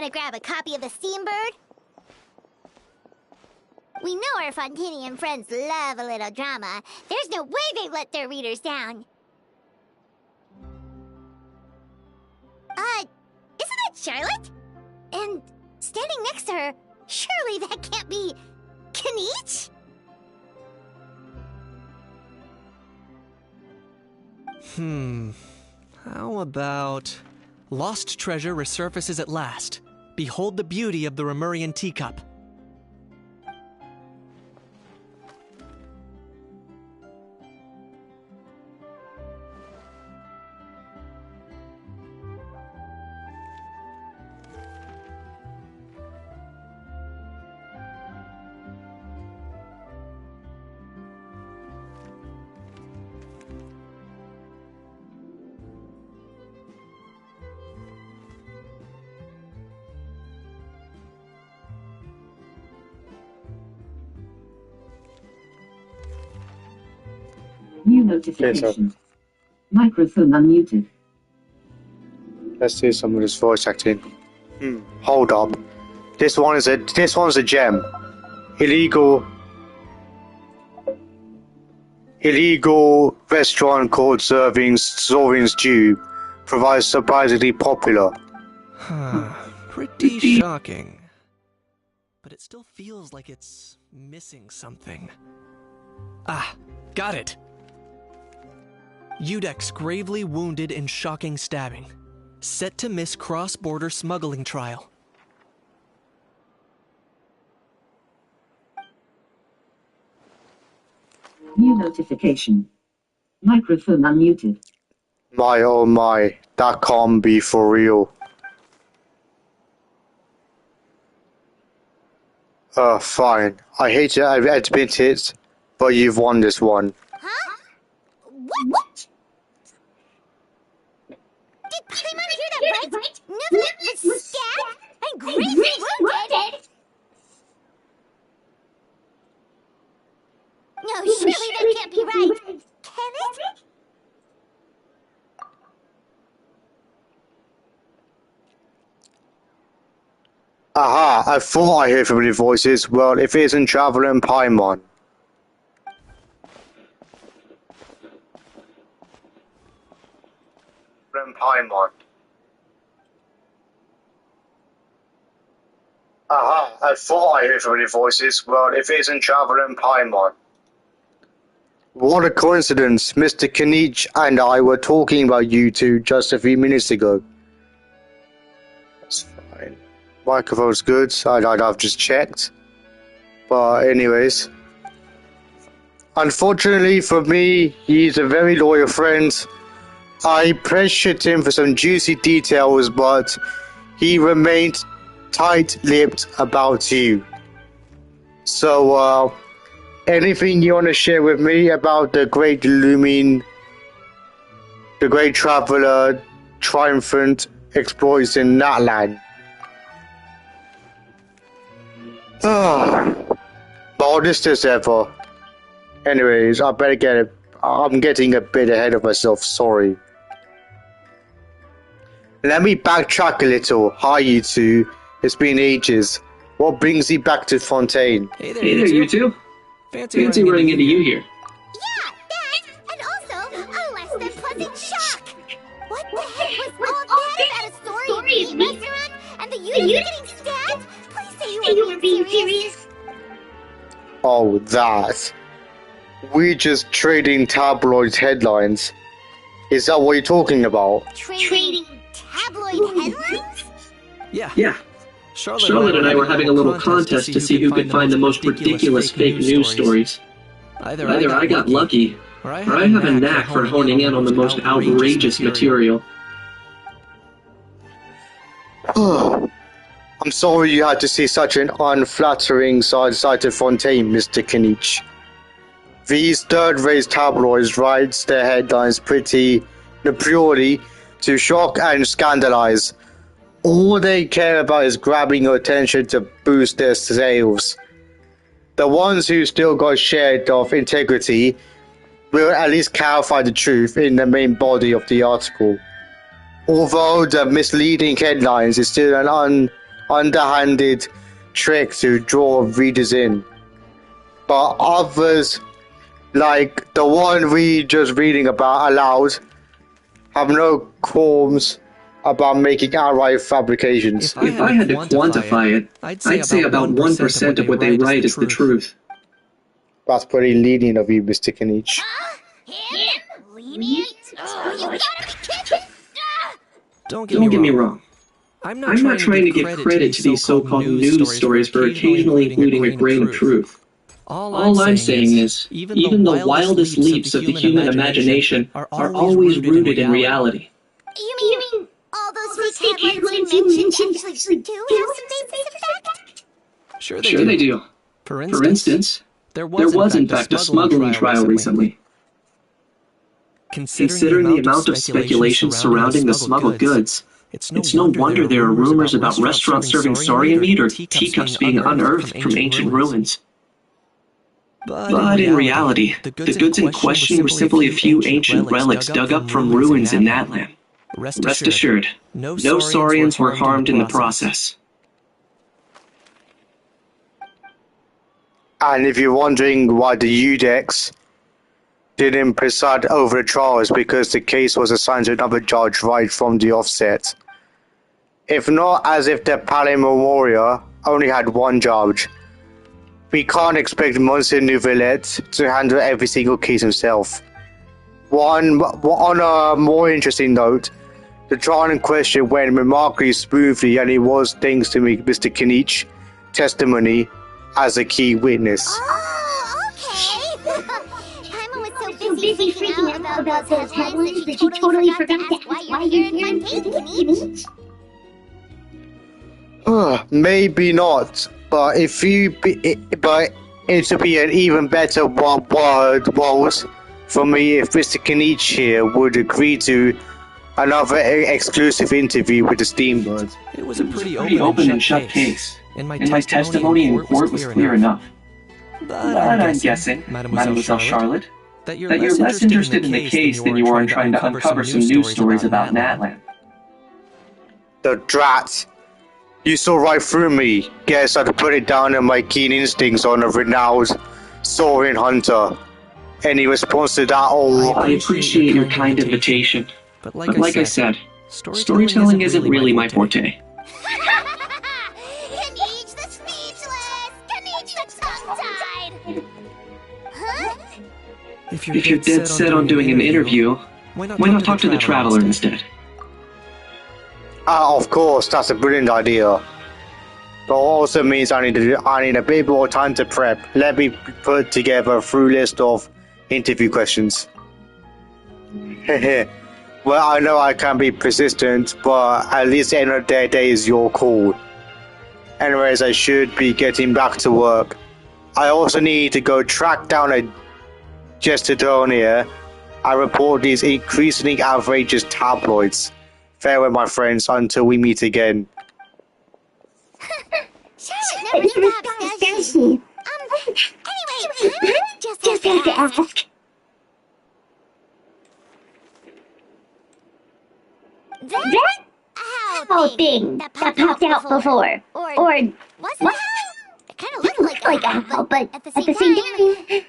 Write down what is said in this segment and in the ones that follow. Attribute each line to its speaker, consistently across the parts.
Speaker 1: Want to grab a copy of the Steambird? We know our Fontainian friends love a little drama. There's no way they let their readers down. Isn't that Charlotte? And standing next to her, surely that can't be Kinich?
Speaker 2: How about... Lost treasure resurfaces at last. Behold the beauty of the Remurian teacup.
Speaker 3: New notification. Microphone unmuted.
Speaker 4: Let's do some of this voice acting. Hold up. This one's a gem. Illegal restaurant called Zorin's Stew provides surprisingly popular.
Speaker 2: Pretty shocking. But it still feels like it's missing something. Ah, got it. Udex gravely wounded in shocking stabbing. Set to miss cross-border smuggling trial.
Speaker 3: New notification. Microphone unmuted.
Speaker 4: My oh my, that can't be for real. Fine. I hate to admit it, but you've won this one.
Speaker 1: Huh? What? Did Paimon hear that right? Nuvia was stabbed and gravely wounded? No, surely that can't be right. Can it?
Speaker 4: Aha, I thought I heard familiar voices. Well, if it isn't Traveler and Paimon. Aha, I thought I heard familiar voices. Well, if it isn't Traveler and Paimon. What a coincidence. Mr. Kinich and I were talking about you two just a few minutes ago. That's fine. Microphone's good. I've just checked. But anyways. Unfortunately for me, he's a very loyal friend. I pressured him for some juicy details, but he remained tight-lipped about you. So, anything you want to share with me about the great the great traveler, triumphant exploits in that land? Boldest as ever. Anyways, I better get it. I'm getting a bit ahead of myself, sorry. Let me backtrack a little. Hi, you two. It's been ages. What brings you back to Fontaine?
Speaker 5: Hey there, you two. Fancy running into you here.
Speaker 1: Yeah, that, and also a less than pleasant shock. What the heck was all that about a story meat restaurant and the Yuta getting stabbed? Please say you were being serious.
Speaker 4: Oh, that. We're just trading tabloid headlines. Is that what you're talking about?
Speaker 1: Trading tabloid headlines?
Speaker 5: Yeah. Charlotte and I were having a little contest to see who could find the most ridiculous fake news stories. Either I got lucky, or I have a knack for honing in on the most outrageous material.
Speaker 4: I'm sorry you had to see such an unflattering side to Fontaine, Mr. Kinich. These third-rate tabloids write their headlines purely to shock and scandalize. All they care about is grabbing your attention to boost their sales. The ones who still got shade of integrity will at least clarify the truth in the main body of the article. Although the misleading headlines is still an underhanded trick to draw readers in. But others, like the one we just reading about aloud, have no qualms about making outright fabrications.
Speaker 5: If I had to quantify it, I'd say about 1% of what they write is the truth.
Speaker 4: That's pretty lenient of you, Mr. Kinich.
Speaker 1: Him? Lenient? Oh, you gotta be kidding!
Speaker 2: Don't
Speaker 5: get me wrong. I'm not trying to give credit to these so-called news stories for occasionally including a grain of truth. All I'm saying is, even the wildest leaps of the human imagination are always rooted in reality.
Speaker 1: You mean all those fake headlines you mentioned actually do have some basis in fact?
Speaker 2: Sure
Speaker 5: they do.
Speaker 2: For
Speaker 5: For instance, there was in fact a smuggling trial recently. Considering the amount of speculation surrounding the smuggled goods, it's no wonder there are rumors about restaurants serving saurian meat or teacups being unearthed from ancient ruins. But in reality, the goods in question were simply a few ancient relics dug up from ruins in that land. Rest assured, no saurians were harmed in the process.
Speaker 4: And if you're wondering why the Udex didn't preside over the trials, because the case was assigned to another judge right from the offset. If not as if the Palais Memorial only had one judge. We can't expect Monsieur Neuvillette to handle every single case himself. On a more interesting note, the trial in question went remarkably smoothly, and it was thanks to Mr. Kinich testimony as a key witness.
Speaker 1: Oh, okay. Paimon was so busy freaking out about those headlines that she totally forgot to ask why you're here in Fontaine.
Speaker 4: Maybe not, but it would be an even better word was for me if Mr. Kinich here would agree to another exclusive interview with the Steambird.
Speaker 2: It was a pretty
Speaker 5: open and shut case. And my testimony in court was clear enough. But I'm guessing, Mademoiselle Charlotte, that you're less interested in the case than you are in trying to uncover some news stories about Natlan.
Speaker 4: The drat! You saw right through me. Guess I'd put it down on my keen instincts on a renowned saurian hunter. Any response to that?
Speaker 5: I appreciate your kind invitation. But like I said, storytelling isn't really my forte.
Speaker 1: Kinich the speechless! Kinich the tongue-tied! Huh?
Speaker 2: If
Speaker 5: you're dead set on doing an interview, why not talk to the Traveler instead?
Speaker 4: Of course, that's a brilliant idea. But also means I need a bit more time to prep. Let me put together a full list of interview questions. Well, I know I can be persistent, but at least the end of the day is your call. Anyways, I should be getting back to work. I also need to go track down a Gestadonia and report these increasingly outrageous tabloids. Farewell, my friends, until we meet again.
Speaker 1: Charlotte never stops, does she? Anyway, I just have to ask. That how thing that popped out before. Or was it how? It kind of looked like a how, but at the same time...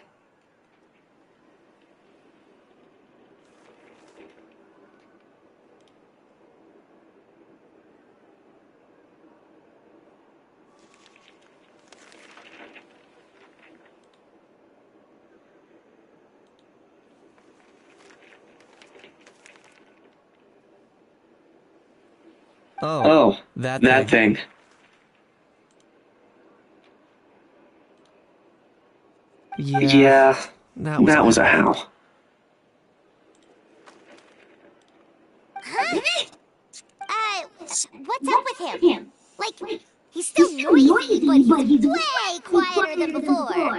Speaker 5: Oh, that thing. Yeah, that was a how.
Speaker 1: Huh? What's up with him? Like, he's still noisy, but he's way quieter than before.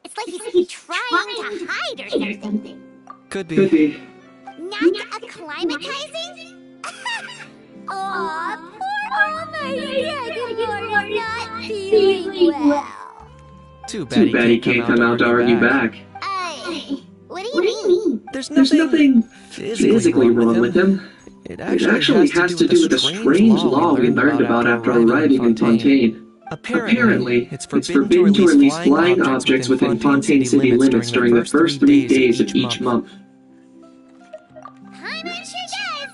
Speaker 1: It's like he's trying to hide or something.
Speaker 2: Could be.
Speaker 1: Not acclimatizing? Aw, poor Almighty not feeling well.
Speaker 2: Too bad
Speaker 5: he can't come out to argue back.
Speaker 1: What do you mean?
Speaker 2: There's nothing physically
Speaker 5: wrong with him.
Speaker 2: It
Speaker 5: actually has to do with a strange law we learned about after arriving in Fontaine. Apparently, it's forbidden to release flying objects within Fontaine city limits during the first 3 days of each month.
Speaker 1: Paimon sure does!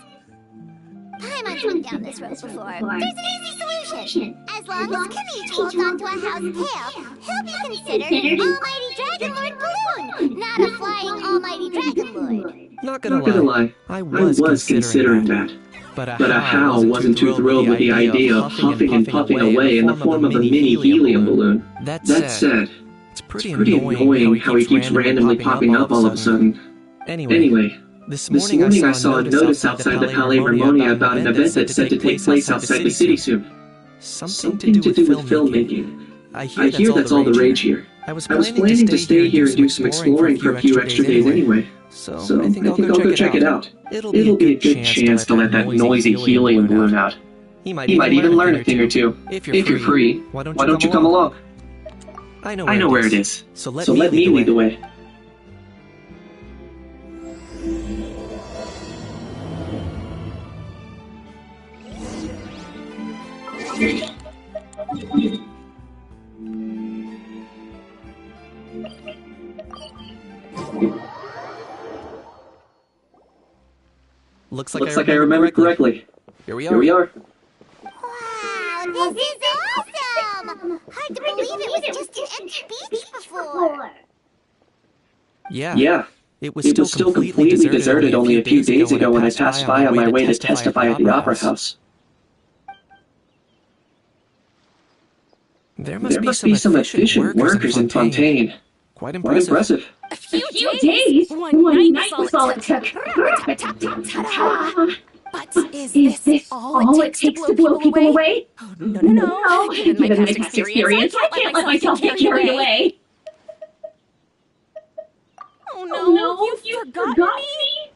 Speaker 1: Paimon's been down this road before. There's an easy solution. As long as Kanichi holds onto a house tail, he'll be considered an almighty Dragon Lord balloon, not a flying almighty Dragon Lord.
Speaker 2: Not gonna lie, I was considering that. But a Hal wasn't too thrilled with the idea of huffing and puffing away in the form of a mini helium balloon. That said, it's pretty annoying how he keeps randomly popping up all of a sudden. Anyway, this morning I saw a notice outside the Palais Harmonia about an event that's set to take place outside the city soon. Something to do with filmmaking. I hear that's all the rage here. I was planning to stay here and do some exploring for a few extra days anyway. So I think I'll go check it out. It'll be a good chance to let that noisy helium balloon out. He might even learn a thing or two. If you're free, why don't you come along? I know where it is. So let me lead the way. Looks
Speaker 5: like I remember correctly.
Speaker 2: Here we
Speaker 5: are.
Speaker 1: Wow, this is awesome! Hard to believe it was just an empty beach before.
Speaker 2: Yeah. It was still completely deserted only a few days ago when I passed by on my way to testify at the Opera House. There must be some efficient workers in Fontaine. Quite impressive.
Speaker 6: A few days? One night was all it took. But is this all it takes to blow people away? Oh, no. Given my past experience, I can't let myself get carried away. Oh no, you forgot me?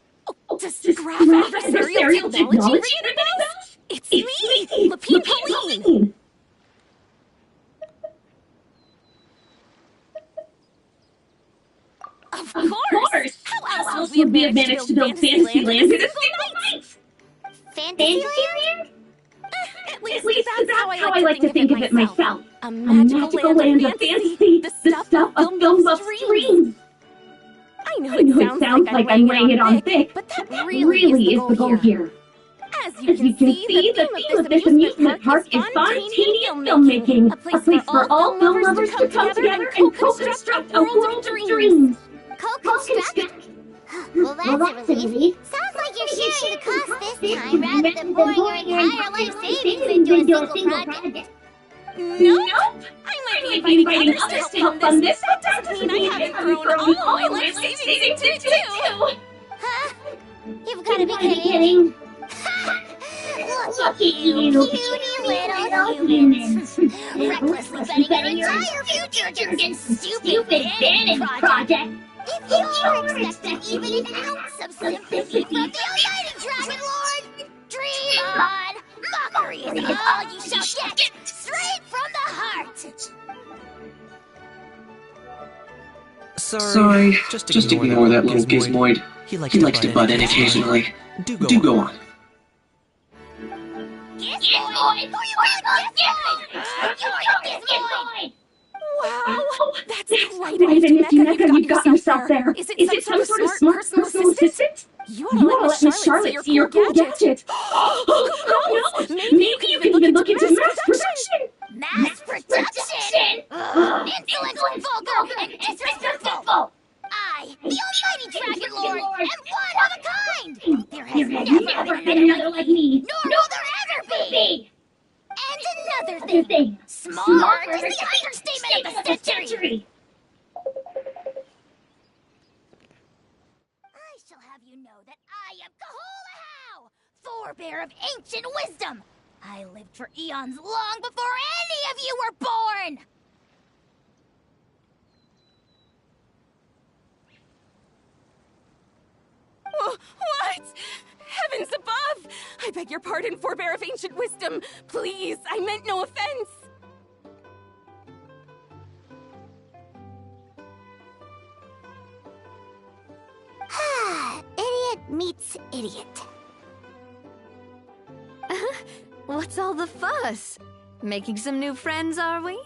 Speaker 6: Oh, does graph adversarial technology ring any bells? It's me, Lapine Pauline. Of course! How else would we have managed to build Fantasyland in a single night?
Speaker 1: Fantasyland?
Speaker 6: At least that's how I like to think of it myself. A magical land of fantasy, the stuff of film buff's dreams. I know it sounds like I'm laying it on thick, but that really is the goal here. As you can see, the theme of this amusement park is spontaneous filmmaking, a place for all film lovers to come together and co-construct a world of dreams.
Speaker 1: Co-construct? Well, that's a relief. Sounds like you're sharing the cost this time rather than pouring your entire life savings into a single project.
Speaker 6: Nope. I might be inviting others to help fund this. That doesn't mean I haven't thrown all my life savings into it, too.
Speaker 1: Huh? You've got to be kidding. Look at you, cutie little humans. Recklessly betting your entire future to this stupid vanity project. If you're expecting even an ounce of sympathy from the almighty Dragon Lord, dream on! Mockery is all you shall get, straight from the heart!
Speaker 2: Sorry, just ignore that little gizmoid. He likes to butt in occasionally. Do go on.
Speaker 1: Gizmoid? Who you want, Gizmoid? You're Gizmoid!
Speaker 6: Wow, that's quite an Iftineka you've got yourself there. Is it some sort of smart personal assistant? You ought to let Miss Charlotte see your cool gadget. Who knows? Maybe you can even look into mass production.
Speaker 1: Mass production? Insolent, vulgar, and disrespectful. I, the almighty Dragon Lord, am one of a kind. There has never been another like me, nor will there ever be. And another thing, smart is the understatement of the century. I shall have you know that I am Kahulahau, forebear of ancient wisdom. I lived for eons long before any of you were born.
Speaker 6: What? Heavens above! I beg your pardon, forebear of ancient wisdom. Please, I meant no offense.
Speaker 1: Idiot meets idiot.
Speaker 7: What's all the fuss? Making some new friends, are we?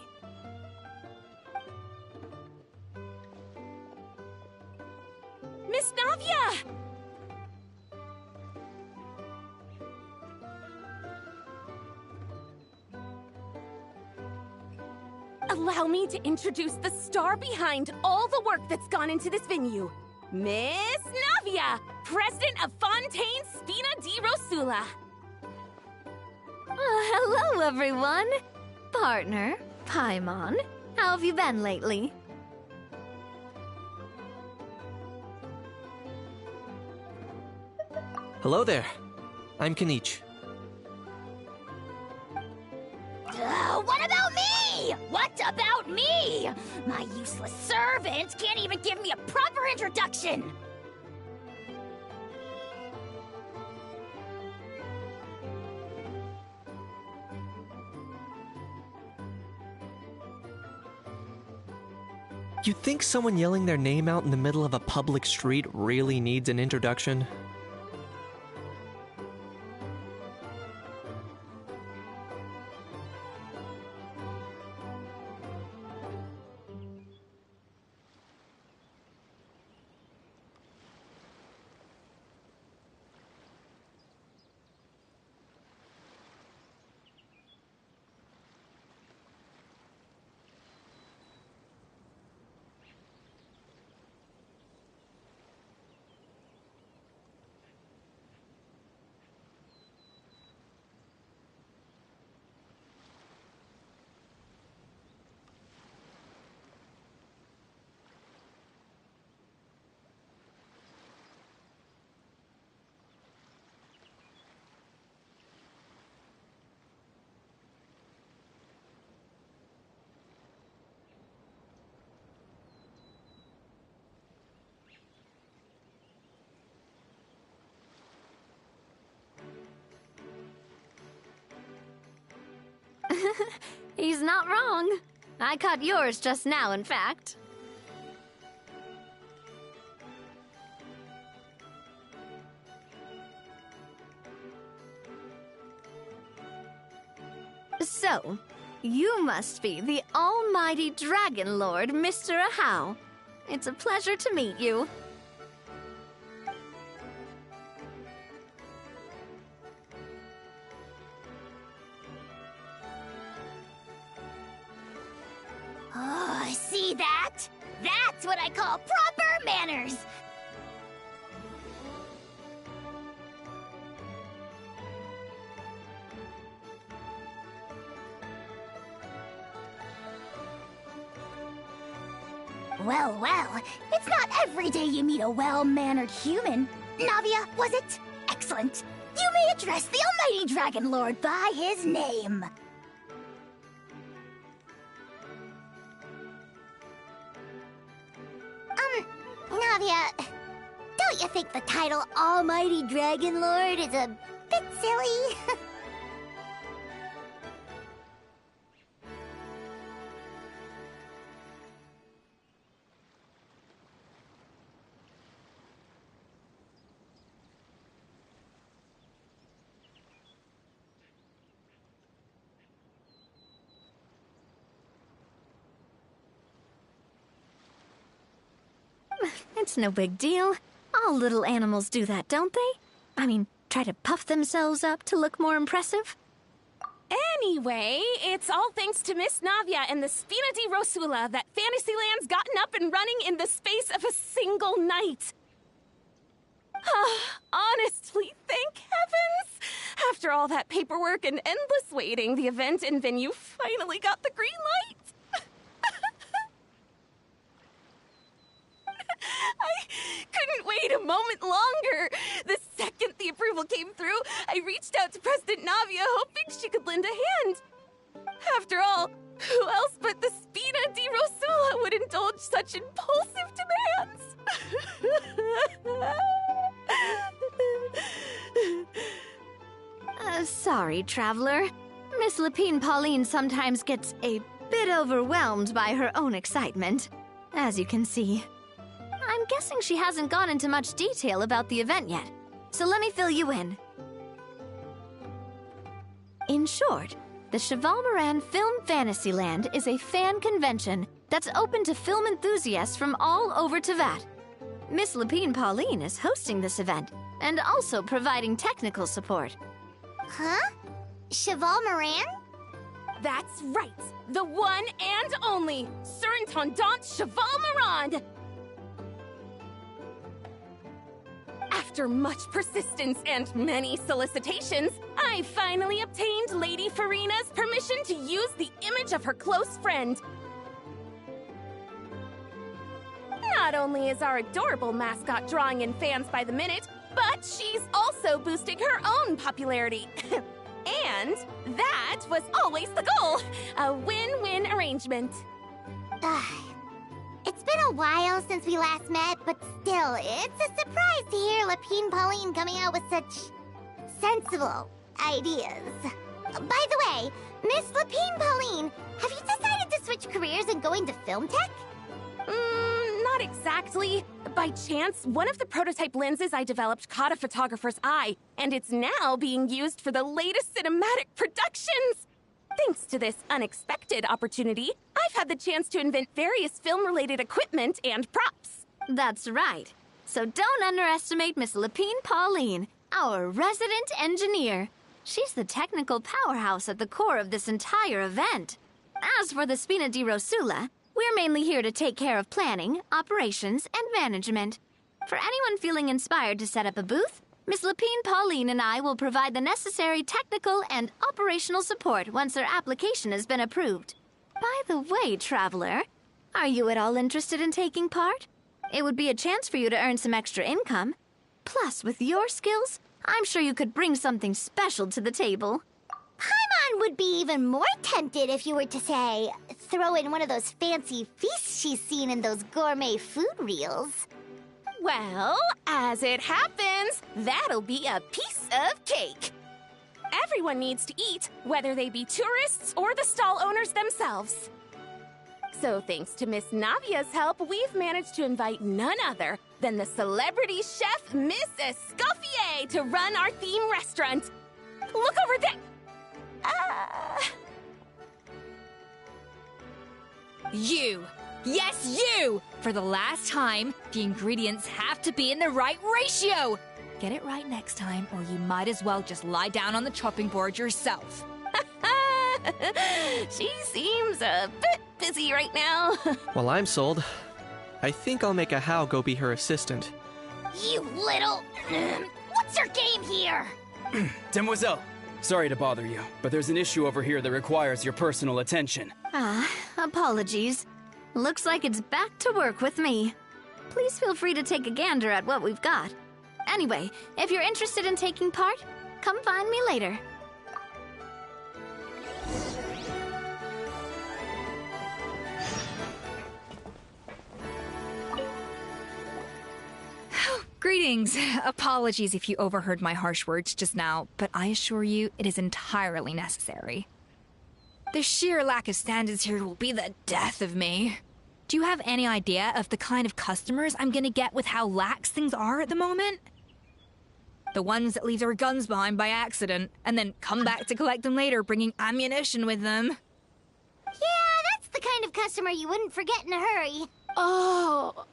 Speaker 6: Miss Navia! Allow me to introduce the star behind all the work that's gone into this venue. Miss Navia, President of Fontaine Spina di Rosula.
Speaker 7: Hello, everyone. Partner, Paimon, how have you been lately?
Speaker 2: Hello there. I'm Kenichi.
Speaker 1: What about me? What about me? My useless servant can't even give me a proper introduction.
Speaker 2: You think someone yelling their name out in the middle of a public street really needs an introduction?
Speaker 7: He's not wrong. I caught yours just now, in fact. So, you must be the almighty Dragon Lord, Mr. Ahau. It's a pleasure to meet you.
Speaker 1: Oh, see that? That's what I call proper manners! Well, well, it's not every day you meet a well-mannered human. Navia, was it? Excellent. You may address the almighty Dragon Lord by his name. Navia, don't you think the title Almighty Dragon Lord is a bit silly?
Speaker 7: It's no big deal. All little animals do that, don't they? I mean, try to puff themselves up to look more impressive.
Speaker 6: Anyway, it's all thanks to Miss Navia and the Spina di Rosula that Fantasyland's gotten up and running in the space of a single night. Honestly, thank heavens! After all that paperwork and endless waiting, the event and venue finally got the green light. I couldn't wait a moment longer. The second the approval came through, I reached out to President Navia, hoping she could lend a hand. After all, who else but the Spina di Rosula would indulge such impulsive demands?
Speaker 7: Sorry, traveler. Miss Lapine Pauline sometimes gets a bit overwhelmed by her own excitement, as you can see. I'm guessing she hasn't gone into much detail about the event yet, so let me fill you in. In short, the Cheval Moran Film Fantasyland is a fan convention that's open to film enthusiasts from all over Teyvat. Miss Lapine Pauline is hosting this event and also providing technical support.
Speaker 1: Huh? Cheval Moran?
Speaker 6: That's right! The one and only Surintendant Cheval Moran! After much persistence and many solicitations, I finally obtained Lady Farina's permission to use the image of her close friend. Not only is our adorable mascot drawing in fans by the minute, but she's also boosting her own popularity. And that was always the goal, a win-win arrangement.
Speaker 1: It's been a while since we last met, but still, it's a surprise to hear Lapine Pauline coming out with such sensible ideas. By the way, Miss Lapine Pauline, have you decided to switch careers and go into film tech?
Speaker 6: Not exactly. By chance, one of the prototype lenses I developed caught a photographer's eye, and it's now being used for the latest cinematic productions. Thanks to this unexpected opportunity, I've had the chance to invent various film-related equipment and props.
Speaker 7: That's right. So don't underestimate Miss Lapine Pauline, our resident engineer. She's the technical powerhouse at the core of this entire event. As for the Spina di Rosula, we're mainly here to take care of planning, operations, and management. For anyone feeling inspired to set up a booth, Miss Lapine Pauline and I will provide the necessary technical and operational support once their application has been approved. By the way, traveler, are you at all interested in taking part? It would be a chance for you to earn some extra income. Plus, with your skills, I'm sure you could bring something special to the table.
Speaker 1: Paimon would be even more tempted if you were to, say, throw in one of those fancy feasts she's seen in those gourmet food reels.
Speaker 6: Well, as it happens, that'll be a piece of cake. Everyone needs to eat, whether they be tourists or the stall owners themselves. So thanks to Miss Navia's help, we've managed to invite none other than the celebrity chef Miss Escoffier to run our theme restaurant. Look over there!
Speaker 8: You! Yes, you! For the last time, the ingredients have to be in the right ratio! Get it right next time, or you might as well just lie down on the chopping board yourself.
Speaker 6: She seems a bit busy right now.
Speaker 2: Well, I'm sold. I think I'll make a How go be her assistant.
Speaker 1: You little... What's your game here?
Speaker 9: Demoiselle, sorry to bother you, but there's an issue over here that requires your personal attention.
Speaker 7: Apologies. Looks like it's back to work with me. Please feel free to take a gander at what we've got. Anyway, if you're interested in taking part, come find me later.
Speaker 8: Greetings. Apologies if you overheard my harsh words just now, but I assure you it is entirely necessary. The sheer lack of standards here will be the death of me. Do you have any idea of the kind of customers I'm gonna get with how lax things are at the moment? The ones that leave their guns behind by accident, and then come back to collect them later, bringing ammunition with them.
Speaker 1: Yeah, that's the kind of customer you wouldn't forget in a hurry.
Speaker 6: Oh...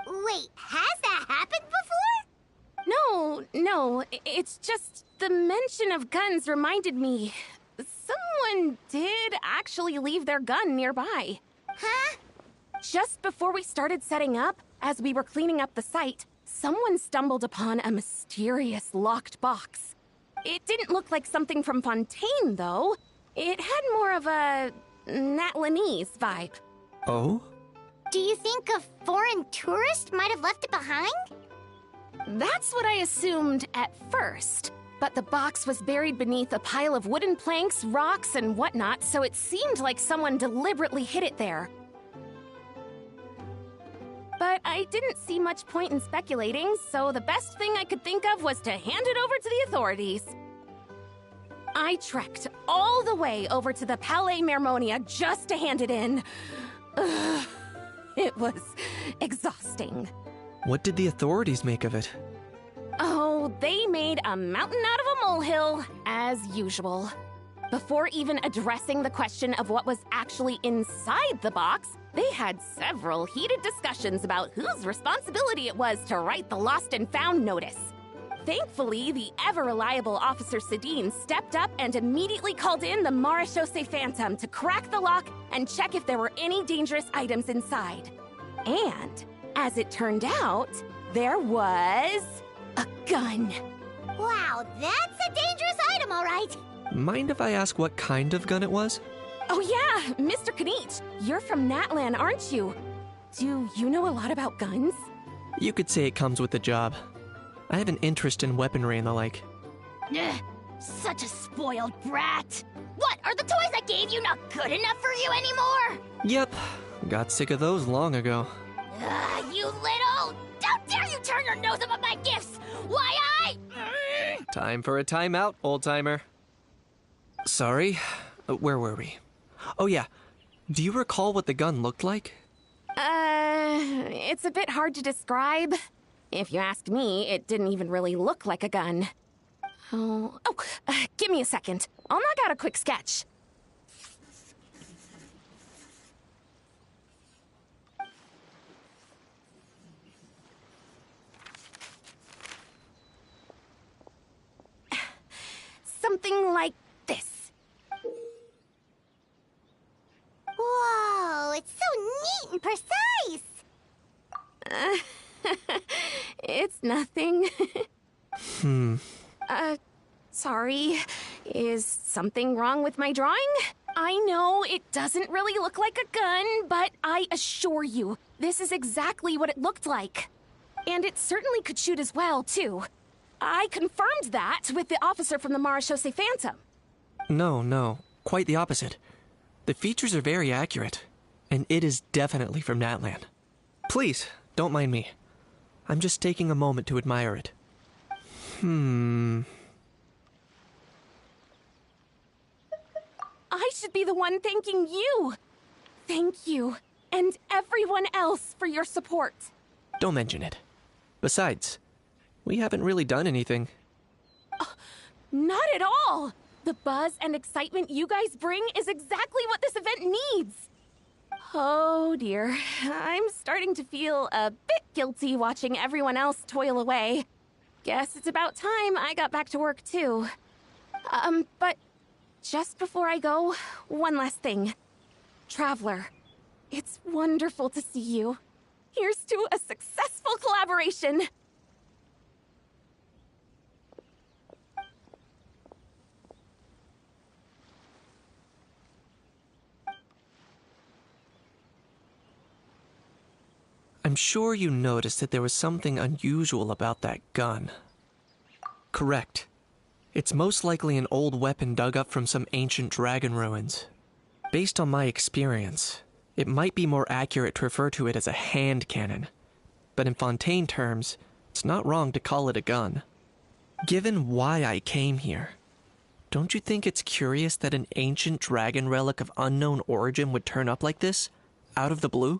Speaker 1: Wait, has that happened before?
Speaker 6: No, it's just the mention of guns reminded me. Someone did actually leave their gun nearby.
Speaker 1: Huh?
Speaker 6: Just before we started setting up, as we were cleaning up the site, someone stumbled upon a mysterious locked box. It didn't look like something from Fontaine, though. It had more of a Natlanese vibe.
Speaker 2: Oh?
Speaker 1: Do you think a foreign tourist might have left it behind?
Speaker 6: That's what I assumed at first. But the box was buried beneath a pile of wooden planks, rocks, and whatnot, so it seemed like someone deliberately hid it there. But I didn't see much point in speculating, so the best thing I could think of was to hand it over to the authorities. I trekked all the way over to the Palais Mermonia just to hand it in. Ugh, it was exhausting.
Speaker 2: What did the authorities make of it?
Speaker 6: Oh, they made a mountain out of a molehill, as usual. Before even addressing the question of what was actually inside the box, they had several heated discussions about whose responsibility it was to write the lost and found notice. Thankfully, the ever-reliable Officer Sedine stepped up and immediately called in the Marechaussee Phantom to crack the lock and check if there were any dangerous items inside. And, as it turned out, there was a gun.
Speaker 1: Wow, that's a dangerous item, all right.
Speaker 2: Mind if I ask what kind of gun it was?
Speaker 6: Oh yeah, Mr. Kanich, you're from Natlan, aren't you? Do you know a lot about guns?
Speaker 2: You could say it comes with the job. I have an interest in weaponry and the like.
Speaker 1: Ugh, such a spoiled brat. What, are the toys I gave you not good enough for you anymore?
Speaker 2: Yep, got sick of those long ago.
Speaker 1: You little... How dare you turn your nose up at my gifts? Why
Speaker 2: Time for a timeout, old-timer. Sorry, where were we? Oh yeah, do you recall what the gun looked like?
Speaker 6: It's a bit hard to describe. If you ask me, it didn't even really look like a gun. Give me a second. I'll knock out a quick sketch. Something like this.
Speaker 1: Whoa, it's so neat and precise.
Speaker 6: It's nothing. Sorry. Is something wrong with my drawing? I know it doesn't really look like a gun, but I assure you, this is exactly what it looked like. And it certainly could shoot as well, too. I confirmed that with the officer from the Marechaussee Phantom.
Speaker 2: No, quite the opposite. The features are very accurate, and it is definitely from Natlan. Please, don't mind me. I'm just taking a moment to admire it.
Speaker 6: I should be the one thanking you. Thank you, and everyone else for your support.
Speaker 2: Don't mention it. Besides, we haven't really done anything.
Speaker 6: Not at all! The buzz and excitement you guys bring is exactly what this event needs. Oh dear, I'm starting to feel a bit guilty watching everyone else toil away. Guess it's about time I got back to work too. But just before I go, one last thing. Traveler, it's wonderful to see you. Here's to a successful collaboration!
Speaker 2: I'm sure you noticed that there was something unusual about that gun. Correct. It's most likely an old weapon dug up from some ancient dragon ruins. Based on my experience, it might be more accurate to refer to it as a hand cannon. But in Fontaine terms, it's not wrong to call it a gun. Given why I came here, don't you think it's curious that an ancient dragon relic of unknown origin would turn up like this, out of the blue?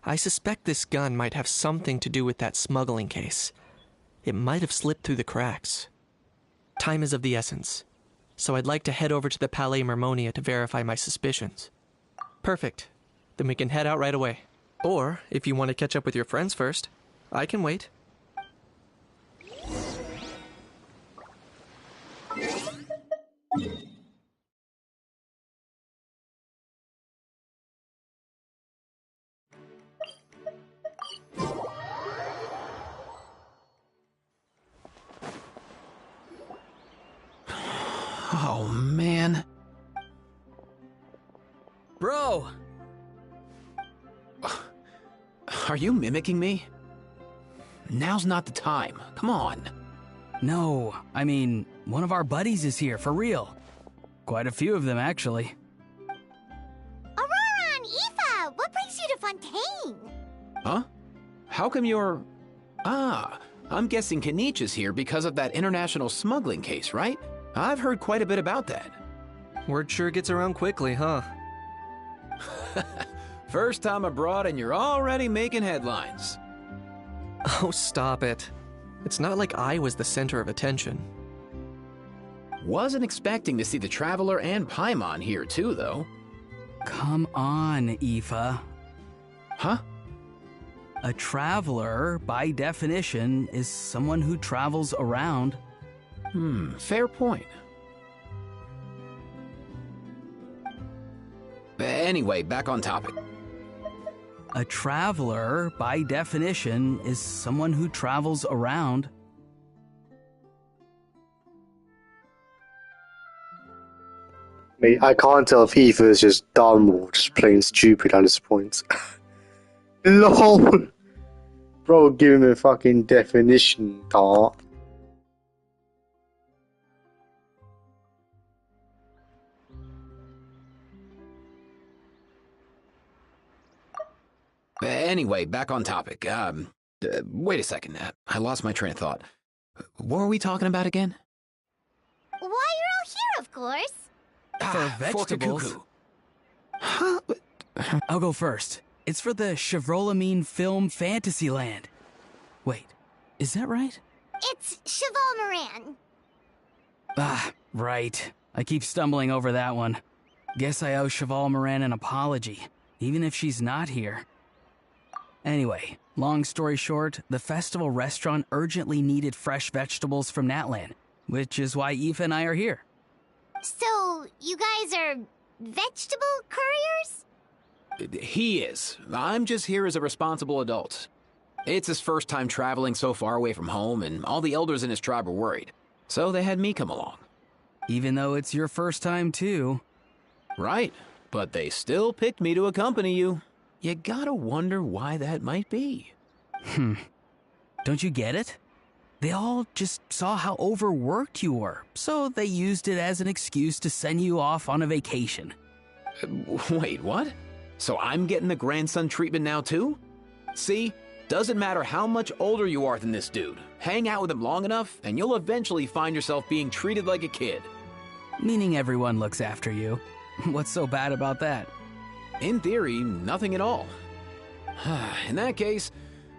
Speaker 2: I suspect this gun might have something to do with that smuggling case. It might have slipped through the cracks. Time is of the essence, so I'd like to head over to the Palais Mermonia to verify my suspicions. Perfect. Then we can head out right away. Or, if you want to catch up with your friends first, I can wait.
Speaker 10: Oh, man.
Speaker 9: Bro!
Speaker 10: Are you mimicking me? Now's not the time. Come on.
Speaker 9: No, I mean, one of our buddies is here, for real. Quite a few of them, actually.
Speaker 1: Aurora and Aoife, what brings you to Fontaine?
Speaker 10: Huh? How come you're... I'm guessing Kanich is here because of that international smuggling case, right? I've heard quite a bit about that.
Speaker 2: Word sure gets around quickly, huh?
Speaker 10: First time abroad and you're already making headlines.
Speaker 2: Oh, stop it. It's not like I was the center of attention.
Speaker 10: Wasn't expecting to see the Traveler and Paimon here too, though.
Speaker 9: Come on, Aoife.
Speaker 10: Huh?
Speaker 9: A traveler, by definition, is someone who travels around.
Speaker 10: Fair point. Anyway, back on topic.
Speaker 9: A traveler, by definition, is someone who travels around.
Speaker 4: I can't tell if Aoife is just dumb or just plain stupid at this point. LOL! Bro, give him a fucking definition, dart.
Speaker 10: Anyway, back on topic. Wait a second. I lost my train of thought. What were we talking about again?
Speaker 1: Why, you're all here, of course.
Speaker 9: For vegetables.
Speaker 10: For huh?
Speaker 9: I'll go first. It's for the Chevrolamine Film Fantasyland. Wait, is that right?
Speaker 1: It's Cheval Moran.
Speaker 9: Ah, right. I keep stumbling over that one. Guess I owe Cheval Moran an apology, even if she's not here. Anyway, long story short, the festival restaurant urgently needed fresh vegetables from Natlan, which is why Aoife and I are here.
Speaker 1: So, you guys are vegetable couriers?
Speaker 10: He is. I'm just here as a responsible adult. It's his first time traveling so far away from home, and all the elders in his tribe were worried. So they had me come along.
Speaker 9: Even though it's your first time, too.
Speaker 10: Right, but they still picked me to accompany you. You gotta wonder why that might be.
Speaker 9: Don't you get it? They all just saw how overworked you were, so they used it as an excuse to send you off on a vacation.
Speaker 10: Wait, what? So I'm getting the grandson treatment now too? See, doesn't matter how much older you are than this dude. Hang out with him long enough, and you'll eventually find yourself being treated like a kid.
Speaker 9: Meaning everyone looks after you. What's so bad about that?
Speaker 10: In theory, nothing at all. In that case,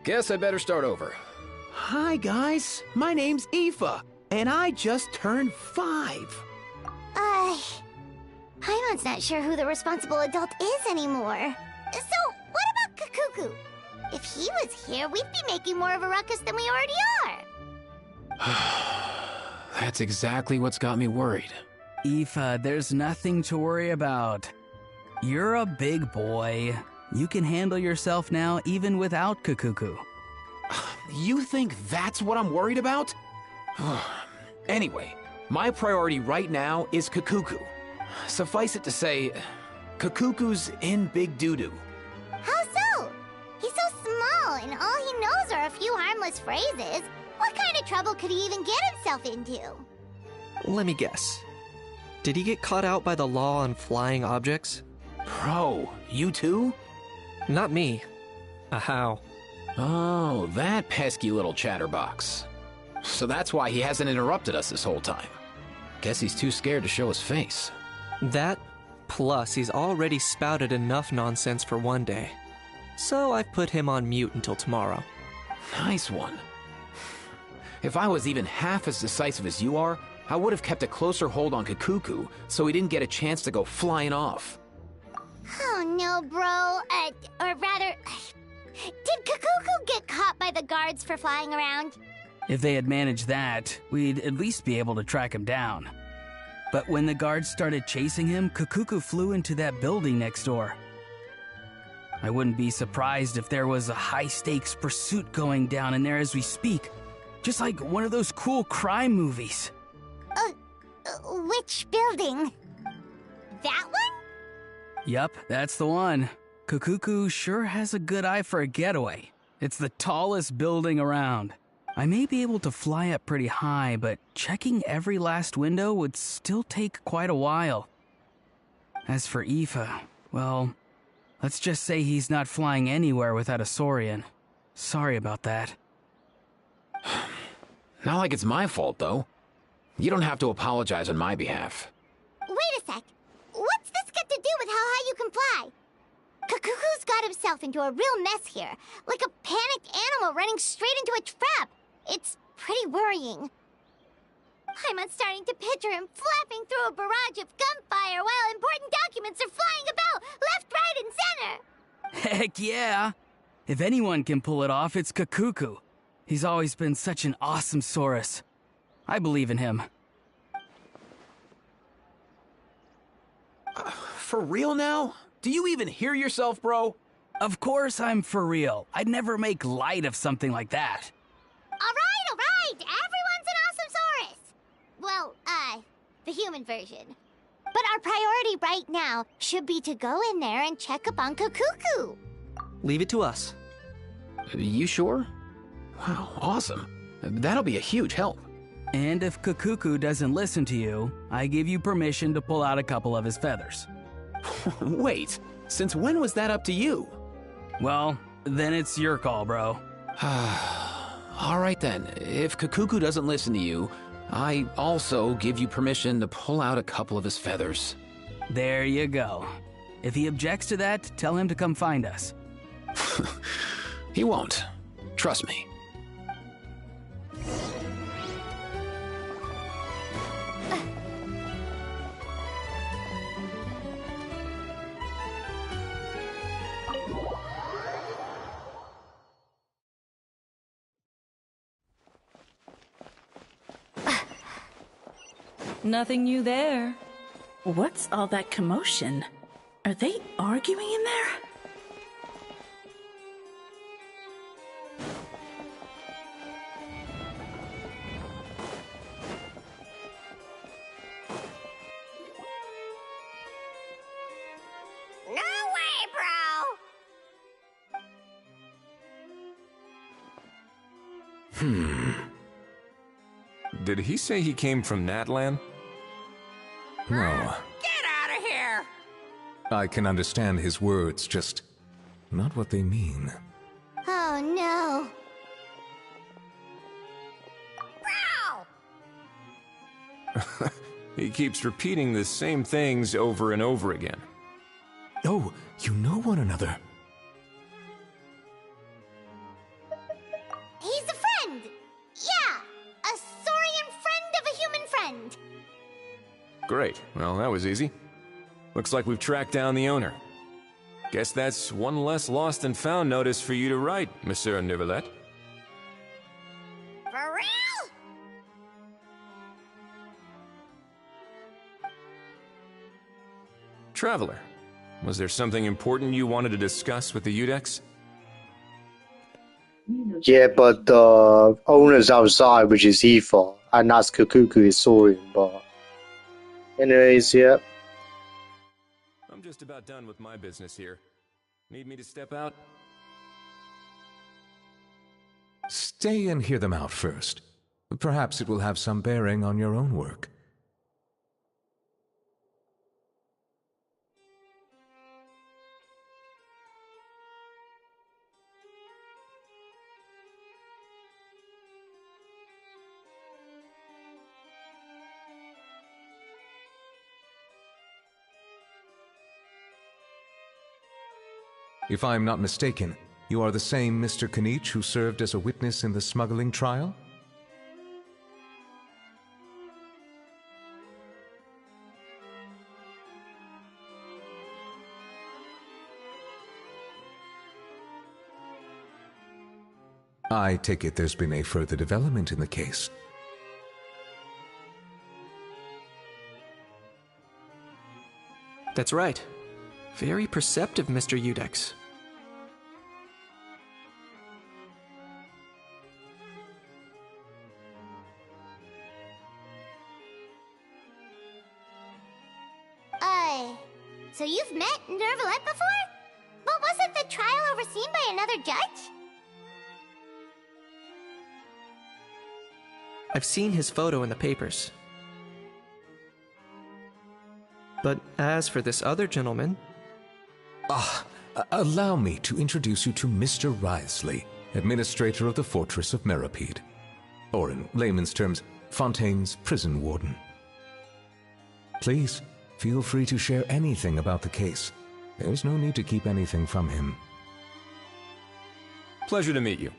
Speaker 10: guess I better start over. Hi guys, my name's Aoife, and I just turned 5.
Speaker 1: Paimon's not sure who the responsible adult is anymore. So, what about Kakuku? If he was here, we'd be making more of a ruckus than we already are.
Speaker 10: That's exactly what's got me worried.
Speaker 9: Aoife, there's nothing to worry about. You're a big boy. You can handle yourself now even without Kakuku.
Speaker 10: You think that's what I'm worried about? Anyway, my priority right now is Kakuku. Suffice it to say, Kakuku's in big doo-doo.
Speaker 1: How so? He's so small, and all he knows are a few harmless phrases. What kind of trouble could he even get himself into?
Speaker 2: Let me guess. Did he get caught out by the law on flying objects?
Speaker 10: Bro, you too?
Speaker 2: Not me. How?
Speaker 10: Oh, that pesky little chatterbox. So that's why he hasn't interrupted us this whole time. Guess he's too scared to show his face.
Speaker 2: That, plus he's already spouted enough nonsense for one day. So I've put him on mute until tomorrow.
Speaker 10: Nice one. If I was even half as decisive as you are, I would have kept a closer hold on Kakuku so he didn't get a chance to go flying off.
Speaker 1: Oh no, bro. Or rather, did Kakuku get caught by the guards for flying around?
Speaker 9: If they had managed that, we'd at least be able to track him down. But when the guards started chasing him, Kakuku flew into that building next door. I wouldn't be surprised if there was a high-stakes pursuit going down in there as we speak. Just like one of those cool crime movies.
Speaker 1: Which building? That one?
Speaker 9: Yup, that's the one. Kakuku sure has a good eye for a getaway. It's the tallest building around. I may be able to fly up pretty high, but checking every last window would still take quite a while. As for Aoife, well, let's just say he's not flying anywhere without a Saurian. Sorry about that.
Speaker 10: Not like it's my fault, though. You don't have to apologize on my behalf.
Speaker 1: Wait a sec. What's this got to do with how high you can fly? Kakuku's got himself into a real mess here, like a panicked animal running straight into a trap. It's pretty worrying. I'm starting to picture him flapping through a barrage of gunfire while important documents are flying about left, right, and center.
Speaker 9: Heck yeah! If anyone can pull it off, it's Kakuku. He's always been such an awesome Saurus. I believe in him.
Speaker 10: For real now? Do you even hear yourself, bro?
Speaker 9: Of course I'm for real. I'd never make light of something like that.
Speaker 1: All right. Everyone's an awesome Saurus. Well, the human version. But our priority right now should be to go in there and check up on Kakuku.
Speaker 2: Leave it to us.
Speaker 10: You sure? Wow, awesome. That'll be a huge help.
Speaker 9: And if Kakuku doesn't listen to you, I give you permission to pull out a couple of his feathers.
Speaker 10: Wait, since when was that up to you?
Speaker 9: Well, then it's your call, bro.
Speaker 10: All right then, if Kakuku doesn't listen to you, I also give you permission to pull out a couple of his feathers.
Speaker 9: There you go. If he objects to that, tell him to come find us.
Speaker 10: He won't. Trust me.
Speaker 11: Nothing new there. What's all that commotion? Are they arguing in there?
Speaker 1: No way, bro!
Speaker 12: Did he say he came from Natlan? No.
Speaker 1: Get out of here!
Speaker 12: I can understand his words, just not what they mean.
Speaker 1: Oh no. Bro!
Speaker 12: He keeps repeating the same things over and over again. Oh, you know one another.
Speaker 1: He's a friend! Yeah! A Saurian friend of a human friend!
Speaker 12: Great. Well, that was easy. Looks like we've tracked down the owner. Guess that's one less lost and found notice for you to write, Monsieur Neuvillette.
Speaker 1: For real?
Speaker 12: Traveler, was there something important you wanted to discuss with the Udex?
Speaker 4: Yeah, but the owner's outside, which is Aoife, and that's Kakuku is Saurian, but... Anyways, yeah.
Speaker 12: I'm just about done with my business here. Need me to step out? Stay and hear them out first. Perhaps it will have some bearing on your own work. If I'm not mistaken, you are the same Mr. Kanich who served as a witness in the smuggling trial? I take it there's been a further development in the case.
Speaker 2: That's right. Very perceptive, Mr. Udex.
Speaker 1: So you've met Neuvillette before? But wasn't the trial overseen by another judge?
Speaker 2: I've seen his photo in the papers. But as for this other gentleman...
Speaker 12: Allow me to introduce you to Mr. Wriothesley, administrator of the Fortress of Meripede. Or in layman's terms, Fontaine's prison warden. Please, feel free to share anything about the case. There's no need to keep anything from him. Pleasure to meet you.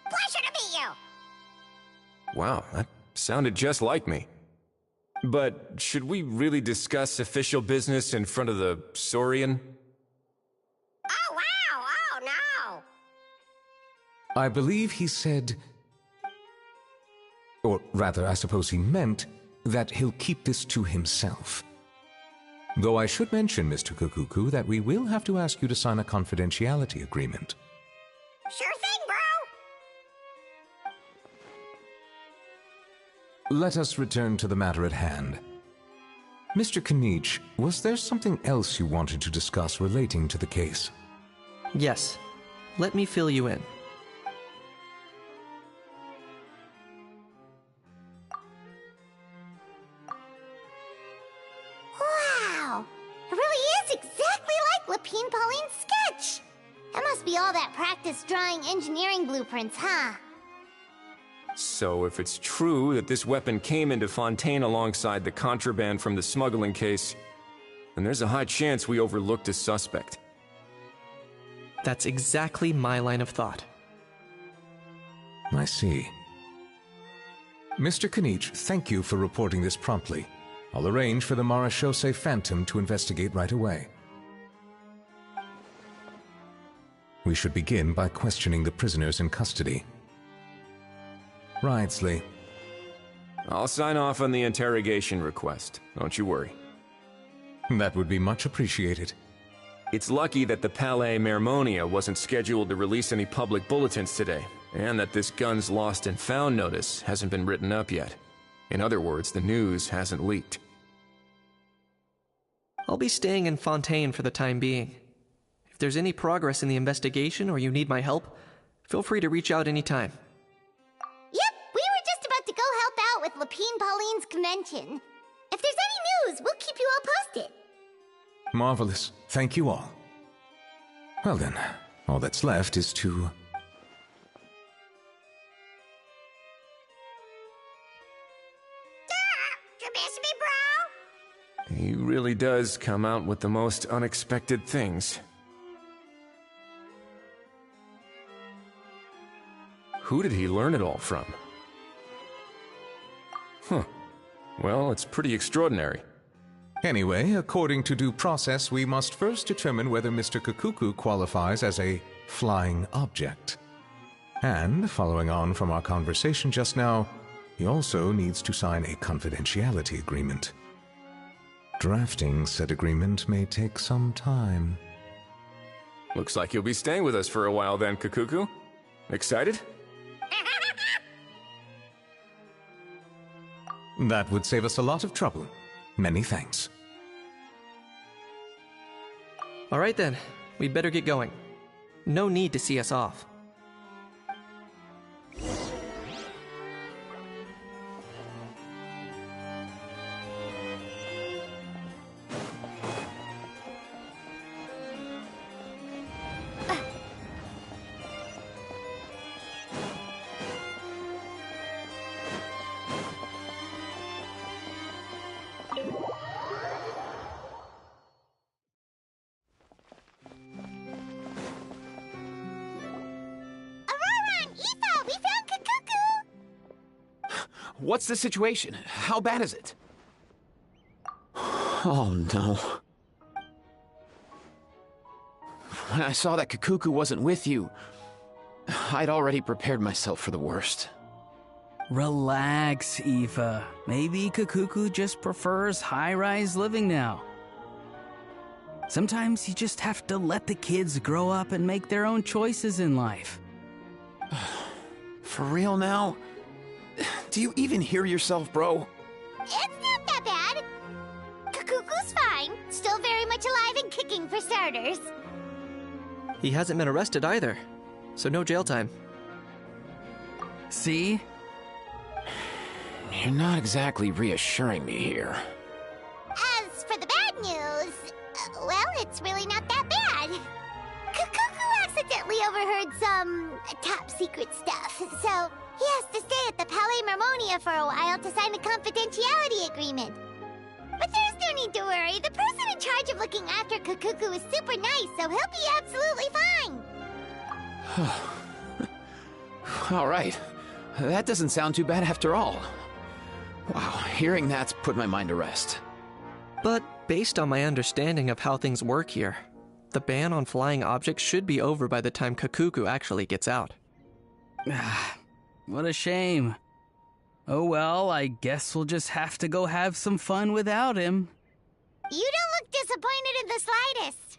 Speaker 1: Pleasure to meet you!
Speaker 12: Wow,
Speaker 13: Sounded just like me. But should we really discuss official business in front of the Saurian?
Speaker 1: Oh, wow! Oh, no!
Speaker 12: I believe he said, or rather, I suppose he meant, that he'll keep this to himself. Though I should mention, Mr. Kukuku, that we will have to ask you to sign a confidentiality agreement.
Speaker 1: Sure thing, bro!
Speaker 12: Let us return to the matter at hand. Mr. Kanich, was there something else you wanted to discuss relating to the case?
Speaker 2: Yes. Let me fill you in.
Speaker 1: Wow! It really is exactly like Lapine Pauline's sketch! That must be all that practice drawing engineering blueprints, huh?
Speaker 13: So if it's true that this weapon came into Fontaine alongside the contraband from the smuggling case, then there's a high chance we overlooked a suspect.
Speaker 2: That's exactly my line of thought.
Speaker 12: I see. Mr. Kanich, thank you for reporting this promptly. I'll arrange for the Marechaussee Phantom to investigate right away. We should begin by questioning the prisoners in custody. Ridesley.
Speaker 13: I'll sign off on the interrogation request, don't you worry.
Speaker 12: That would be much appreciated.
Speaker 13: It's lucky that the Palais Mermonia wasn't scheduled to release any public bulletins today, and that this guns lost and found notice hasn't been written up yet. In other words, the news hasn't leaked.
Speaker 2: I'll be staying in Fontaine for the time being. If there's any progress in the investigation or you need my help, feel free to reach out anytime.
Speaker 1: Yep, we were just about to go help out with Lapine Pauline's convention. If there's any news, we'll keep you all posted.
Speaker 12: Marvelous. Thank you all. Well then, all that's left is to...
Speaker 1: You miss me, bro?
Speaker 13: He really does come out with the most unexpected things. Who did he learn it all from? Huh. Well, it's pretty extraordinary.
Speaker 12: Anyway, according to due process, we must first determine whether Mr. Kukuku qualifies as a flying object. And, following on from our conversation just now, he also needs to sign a confidentiality agreement. Drafting said agreement may take some time.
Speaker 13: Looks like you'll be staying with us for a while then, Kukuku. Excited?
Speaker 12: That would save us a lot of trouble. Many thanks.
Speaker 2: All right then, we'd better get going. No need to see us off.
Speaker 10: What's the situation? How bad is it? Oh no. When I saw that Kukuku wasn't with you, I'd already prepared myself for the worst.
Speaker 9: Relax, Aoife. Maybe Kukuku just prefers high-rise living now. Sometimes you just have to let the kids grow up and make their own choices in life.
Speaker 10: For real now? Do you even hear yourself, bro?
Speaker 1: It's not that bad. Kukuku's fine. Still very much alive and kicking for starters.
Speaker 2: He hasn't been arrested either, so no jail time.
Speaker 9: See?
Speaker 10: You're not exactly reassuring me here.
Speaker 1: As for the bad news, well, it's really not that bad. Kukuku accidentally overheard some top secret stuff, so he has to stay at the Palais Mermonia for a while to sign a confidentiality agreement. But there's no need to worry. The person in charge of looking after Kukuku is super nice, so he'll be absolutely fine.
Speaker 10: All right. That doesn't sound too bad after all. Wow, hearing that's put my mind to rest.
Speaker 2: But based on my understanding of how things work here, the ban on flying objects should be over by the time Kakuku actually gets out.
Speaker 9: What a shame. Oh well, I guess we'll just have to go have some fun without him.
Speaker 1: You don't look disappointed in the slightest.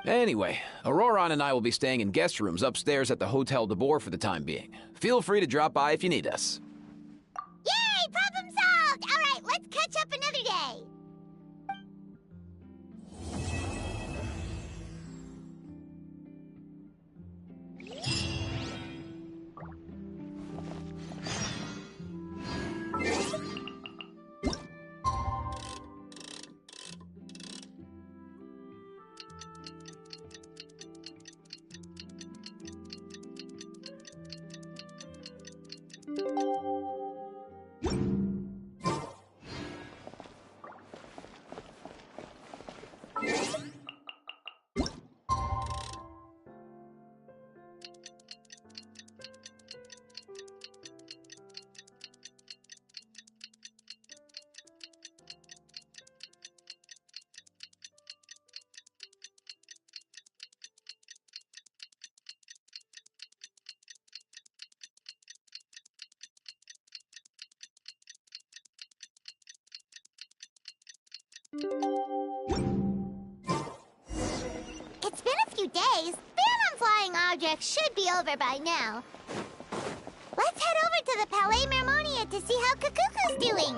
Speaker 10: Anyway, Auroron and I will be staying in guest rooms upstairs at the Hotel de Boer for the time being. Feel free to drop by if you need us.
Speaker 1: Yay! Problem solved! Alright, let's catch up another day. It's been a few days. Ban on flying objects should be over by now. Let's head over to the Palais Mermonia to see how Kakuku's doing.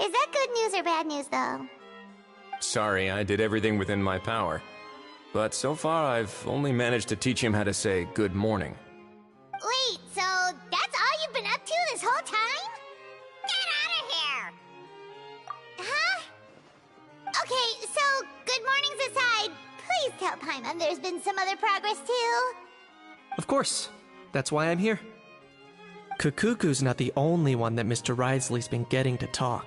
Speaker 1: Is that good news or bad news, though?
Speaker 13: Sorry, I did everything within my power. But so far, I've only managed to teach him how to say good morning.
Speaker 1: Wait, so that's all you've been up to this whole time? Get out of here! Huh? Okay, so good mornings aside, please tell Paimon there's been some other progress, too.
Speaker 2: Of course. That's why I'm here. Kakuku's not the only one that Mr. Wriothesley's been getting to talk.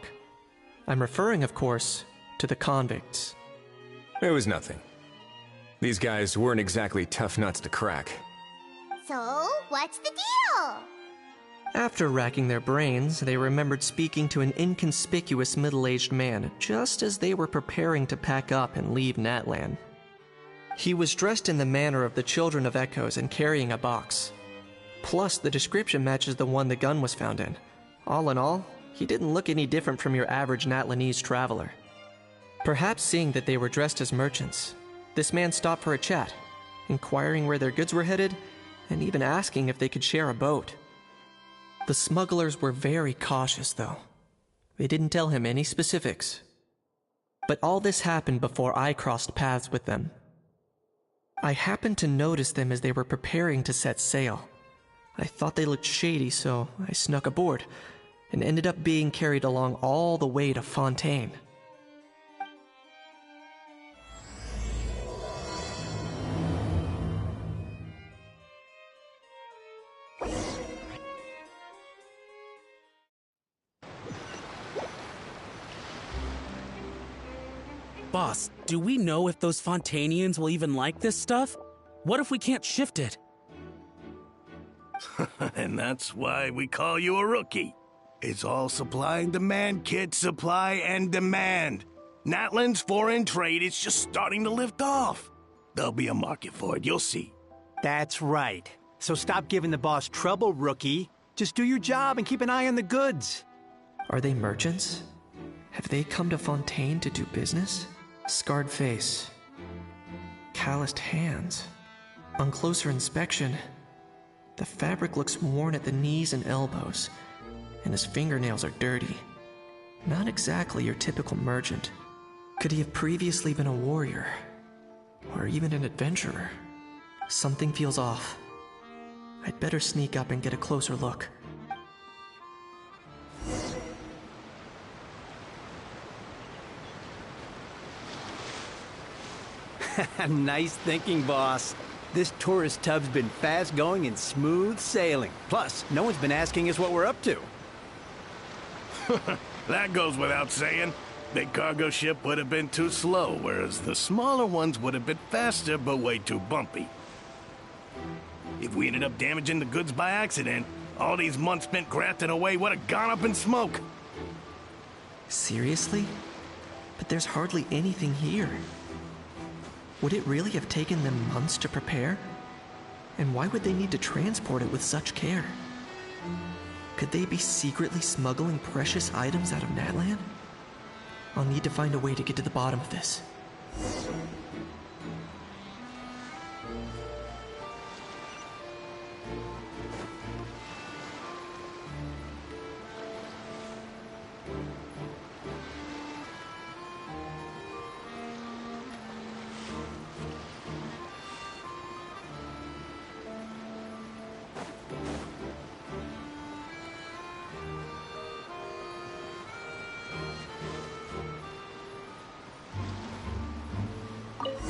Speaker 2: I'm referring, of course, to the convicts.
Speaker 13: It was nothing. These guys weren't exactly tough nuts to crack.
Speaker 1: So, what's the deal?
Speaker 2: After racking their brains, they remembered speaking to an inconspicuous middle-aged man just as they were preparing to pack up and leave Natlan. He was dressed in the manner of the Children of Echoes and carrying a box. Plus, the description matches the one the gun was found in. All in all, he didn't look any different from your average Natlanese traveler. Perhaps seeing that they were dressed as merchants, this man stopped for a chat, inquiring where their goods were headed, and even asking if they could share a boat. The smugglers were very cautious, though. They didn't tell him any specifics. But all this happened before I crossed paths with them. I happened to notice them as they were preparing to set sail. I thought they looked shady, so I snuck aboard, and ended up being carried along all the way to Fontaine.
Speaker 14: Boss, do we know if those Fontainians will even like this stuff? What if we can't shift it?
Speaker 15: And that's why we call you a rookie. It's all supply and demand, kid. Supply and demand. Natlan's foreign trade is just starting to lift off. There'll be a market for it, you'll see.
Speaker 16: That's right. So stop giving the boss trouble, rookie. Just do your job and keep an eye on the goods.
Speaker 2: Are they merchants? Have they come to Fontaine to do business? Scarred face. Calloused hands. On closer inspection, the fabric looks worn at the knees and elbows, and his fingernails are dirty. Not exactly your typical merchant. Could he have previously been a warrior? Or even an adventurer? Something feels off. I'd better sneak up and get a closer look.
Speaker 16: Nice thinking, boss. This tourist tub's been fast-going and smooth sailing. Plus, no one's been asking us what we're up to.
Speaker 15: That goes without saying. Big cargo ship would have been too slow, whereas the smaller ones would have been faster but way too bumpy. If we ended up damaging the goods by accident, all these months spent grafting away would have gone up in smoke.
Speaker 2: Seriously? But there's hardly anything here. Would it really have taken them months to prepare? And why would they need to transport it with such care? Could they be secretly smuggling precious items out of Natlan? I'll need to find a way to get to the bottom of this.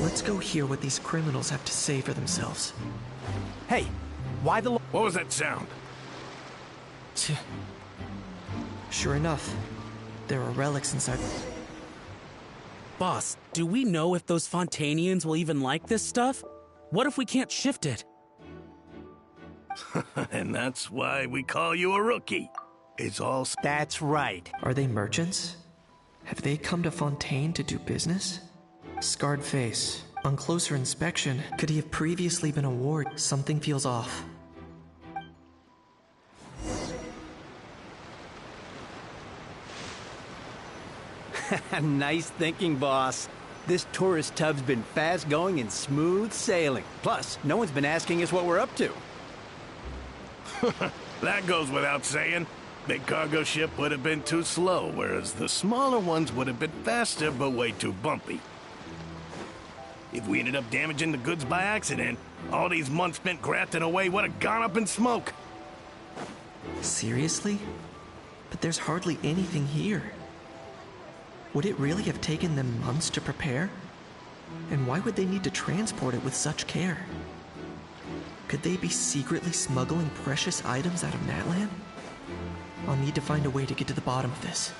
Speaker 2: Let's go hear what these criminals have to say for themselves.
Speaker 16: Hey, why the...
Speaker 15: What was that sound?
Speaker 2: Sure enough, there are relics inside.
Speaker 14: Boss, do we know if those Fontainians will even like this stuff? What if we can't shift it?
Speaker 15: And that's why we call you a rookie. It's all...
Speaker 16: That's right.
Speaker 2: Are they merchants? Have they come to Fontaine to do business? Scarred face. On closer inspection, could he have previously been a ward? Something feels off.
Speaker 16: Nice thinking, boss. This tourist tub's been fast-going and smooth sailing. Plus, no one's been asking us what we're up to.
Speaker 15: That goes without saying. Big cargo ship would have been too slow, whereas the smaller ones would have been faster but way too bumpy. If we ended up damaging the goods by accident, all these months spent grafting away would have gone up in smoke.
Speaker 2: Seriously? But there's hardly anything here. Would it really have taken them months to prepare? And why would they need to transport it with such care? Could they be secretly smuggling precious items out of Natlan? I'll need to find a way to get to the bottom of this.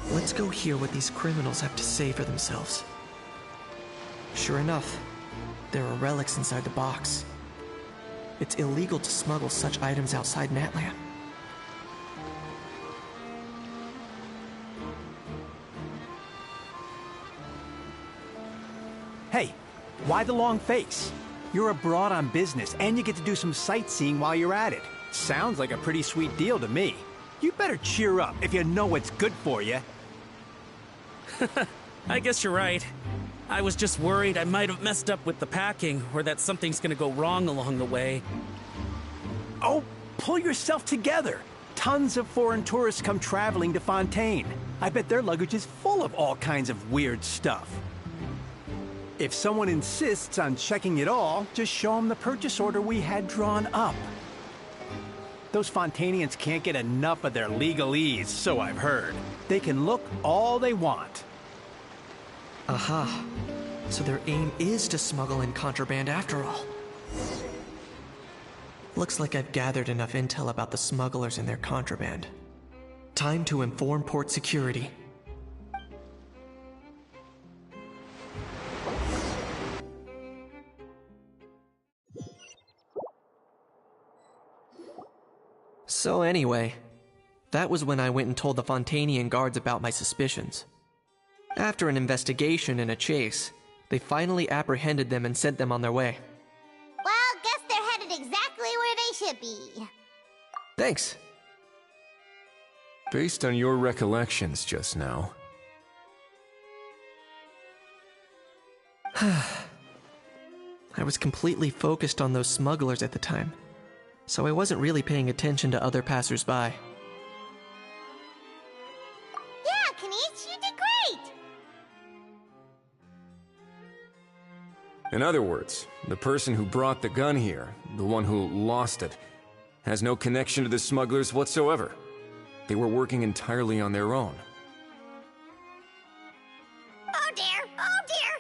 Speaker 2: Let's go hear what these criminals have to say for themselves. Sure enough, there are relics inside the box. It's illegal to smuggle such items outside Natlan.
Speaker 16: Hey, why the long face? You're abroad on business, and you get to do some sightseeing while you're at it. Sounds like a pretty sweet deal to me. You better cheer up if you know what's good for you.
Speaker 14: I guess you're right. I was just worried I might have messed up with the packing, or that something's gonna go wrong along the way.
Speaker 16: Oh, pull yourself together. Tons of foreign tourists come traveling to Fontaine. I bet their luggage is full of all kinds of weird stuff. If someone insists on checking it all, just show them the purchase order we had drawn up. Those Fontainians can't get enough of their legalese, so I've heard. They can look all they want.
Speaker 2: Aha. So their aim is to smuggle in contraband after all. Looks like I've gathered enough intel about the smugglers and their contraband. Time to inform port security. So anyway, that was when I went and told the Fontainian guards about my suspicions. After an investigation and a chase, they finally apprehended them and sent them on their way.
Speaker 1: Well, guess they're headed exactly where they should be.
Speaker 2: Thanks.
Speaker 13: Based on your recollections just now.
Speaker 2: I was completely focused on those smugglers at the time, so I wasn't really paying attention to other passersby.
Speaker 1: Yeah, Kanish, you did great!
Speaker 13: In other words, the person who brought the gun here, the one who lost it, has no connection to the smugglers whatsoever. They were working entirely on their own.
Speaker 1: Oh dear, oh dear!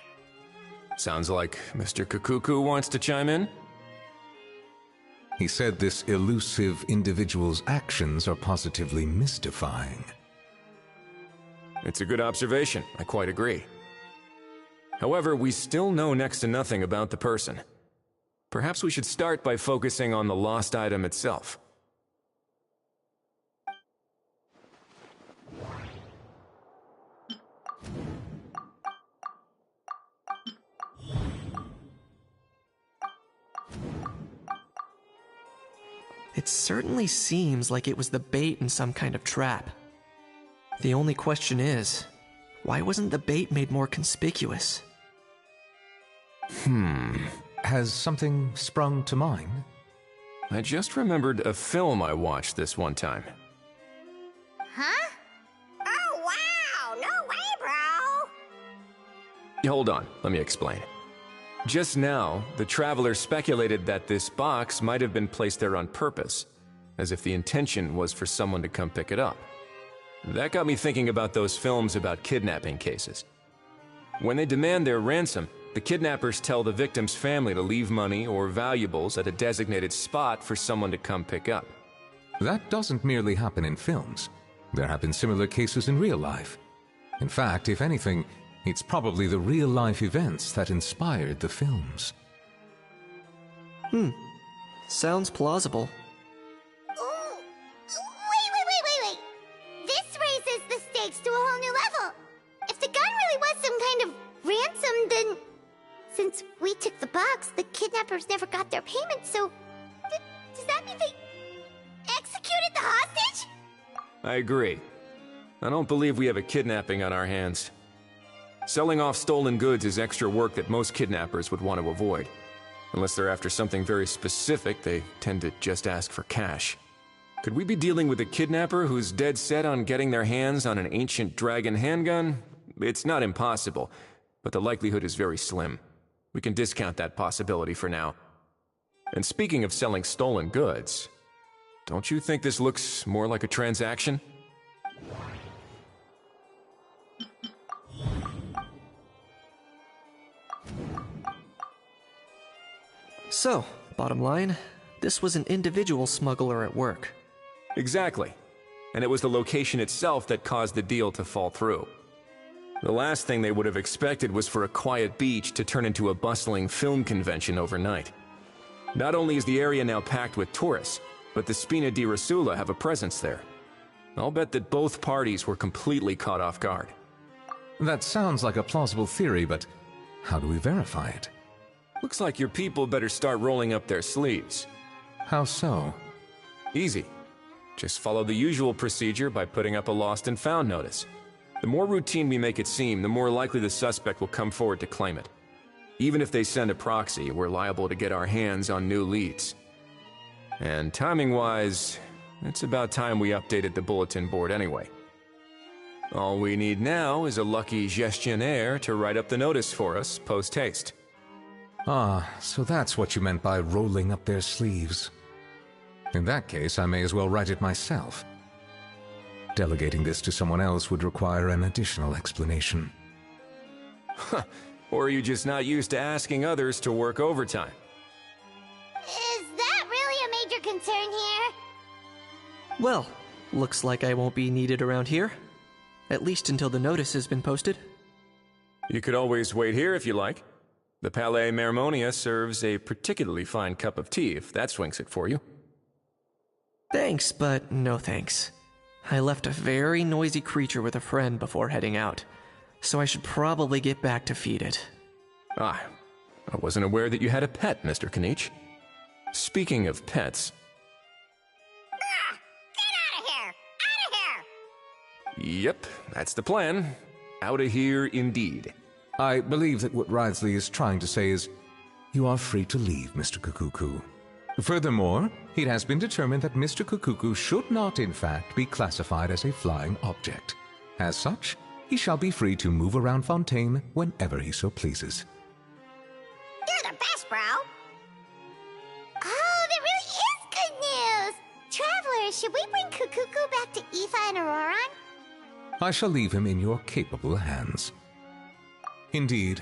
Speaker 13: Sounds like Mr. Kakuku wants to chime in?
Speaker 12: He said this elusive individual's actions are positively mystifying.
Speaker 13: It's a good observation, I quite agree. However, we still know next to nothing about the person. Perhaps we should start by focusing on the lost item itself.
Speaker 2: It certainly seems like it was the bait in some kind of trap. The only question is, why wasn't the bait made more conspicuous?
Speaker 12: Has something sprung to mind?
Speaker 13: I just remembered a film I watched this one time.
Speaker 1: Huh? Oh wow, no way, bro!
Speaker 13: Hold on, let me explain. Just now, the traveler speculated that this box might have been placed there on purpose, as if the intention was for someone to come pick it up. That got me thinking about those films about kidnapping cases. When they demand their ransom, the kidnappers tell the victim's family to leave money or valuables at a designated spot for someone to come pick up.
Speaker 12: That doesn't merely happen in films. There have been similar cases in real life. In fact, if anything, it's probably the real-life events that inspired the films.
Speaker 2: Sounds plausible.
Speaker 1: Ooh. Wait. This raises the stakes to a whole new level. If the gun really was some kind of ransom, then... Since we took the box, the kidnappers never got their payment, so... Does that mean they... executed the hostage?
Speaker 13: I agree. I don't believe we have a kidnapping on our hands. Selling off stolen goods is extra work that most kidnappers would want to avoid. Unless they're after something very specific, they tend to just ask for cash. Could we be dealing with a kidnapper who's dead set on getting their hands on an ancient dragon handgun? It's not impossible, but the likelihood is very slim. We can discount that possibility for now. And speaking of selling stolen goods, don't you think this looks more like a transaction?
Speaker 2: So, bottom line, this was an individual smuggler at work.
Speaker 13: Exactly. And it was the location itself that caused the deal to fall through. The last thing they would have expected was for a quiet beach to turn into a bustling film convention overnight. Not only is the area now packed with tourists, but the Spina di Rosula have a presence there. I'll bet that both parties were completely caught off guard.
Speaker 12: That sounds like a plausible theory, but how do we verify it?
Speaker 13: Looks like your people better start rolling up their sleeves.
Speaker 12: How so?
Speaker 13: Easy. Just follow the usual procedure by putting up a lost and found notice. The more routine we make it seem, the more likely the suspect will come forward to claim it. Even if they send a proxy, we're liable to get our hands on new leads. And timing-wise, it's about time we updated the bulletin board anyway. All we need now is a lucky gestionnaire to write up the notice for us post-haste.
Speaker 12: Ah, so that's what you meant by rolling up their sleeves. In that case, I may as well write it myself. Delegating this to someone else would require an additional explanation.
Speaker 13: Or are you just not used to asking others to work overtime?
Speaker 1: Is that really a major concern here?
Speaker 2: Well, looks like I won't be needed around here. At least until the notice has been posted.
Speaker 13: You could always wait here if you like. The Palais Mermonia serves a particularly fine cup of tea if that swings it for you.
Speaker 2: Thanks, but no thanks. I left a very noisy creature with a friend before heading out, so I should probably get back to feed it.
Speaker 13: Ah, I wasn't aware that you had a pet, Mr. Kanich. Speaking of pets...
Speaker 1: Get out of here! Out of here!
Speaker 13: Yep, that's the plan. Out of here indeed.
Speaker 12: I believe that what Wriothesley is trying to say is, you are free to leave, Mr. Kukuku. Furthermore, it has been determined that Mr. Kukuku should not, in fact, be classified as a flying object. As such, he shall be free to move around Fontaine whenever he so pleases.
Speaker 1: You're the best, bro! Oh, that really is good news! Travelers, should we bring Kukuku back to Aoife and Auroran?
Speaker 12: I shall leave him in your capable hands. Indeed.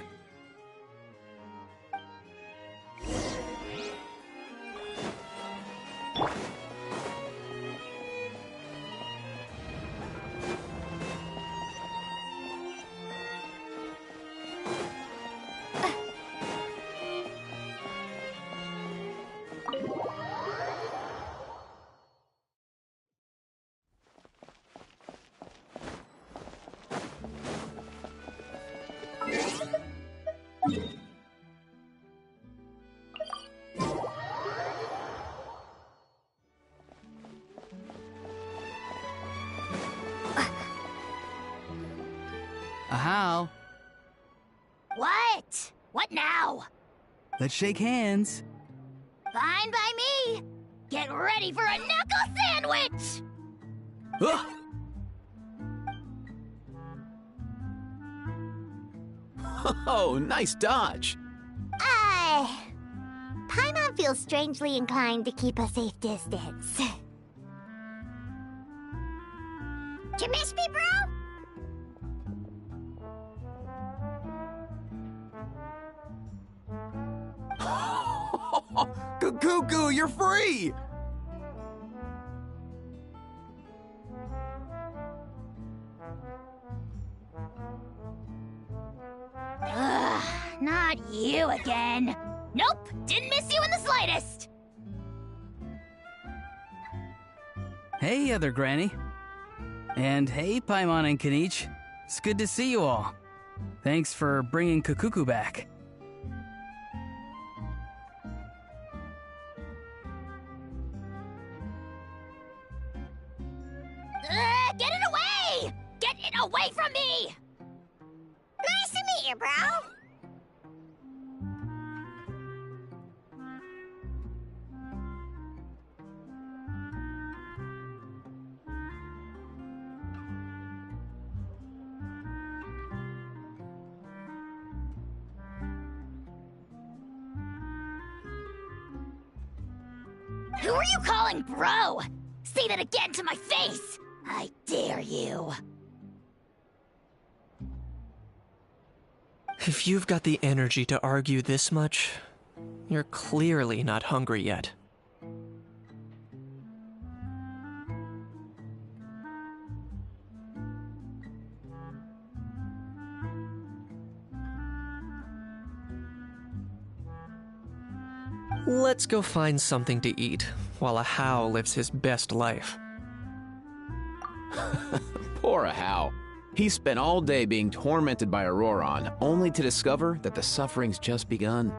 Speaker 9: Ahau.
Speaker 1: What? What now?
Speaker 9: Let's shake hands.
Speaker 1: Fine by me! Get ready for a knuckle sandwich!
Speaker 9: Ugh.
Speaker 10: Oh, nice dodge.
Speaker 1: Paimon feels strangely inclined to keep a safe distance. Did you miss me, bro?
Speaker 10: Cuckoo, you're free!
Speaker 1: Ugh, not you again. Nope, didn't miss you in the slightest.
Speaker 9: Hey, other granny. And hey, Paimon and Kanich. It's good to see you all. Thanks for bringing Kukuku back.
Speaker 1: Get it away! Get it away from me! Nice to meet you, bro. Who are you calling bro? Say that again to my face! I dare you.
Speaker 2: If you've got the energy to argue this much, you're clearly not hungry yet. Let's go find something to eat while Ahau lives his best life.
Speaker 10: Poor Ahau. He spent all day being tormented by Auroron, only to discover that the suffering's just begun.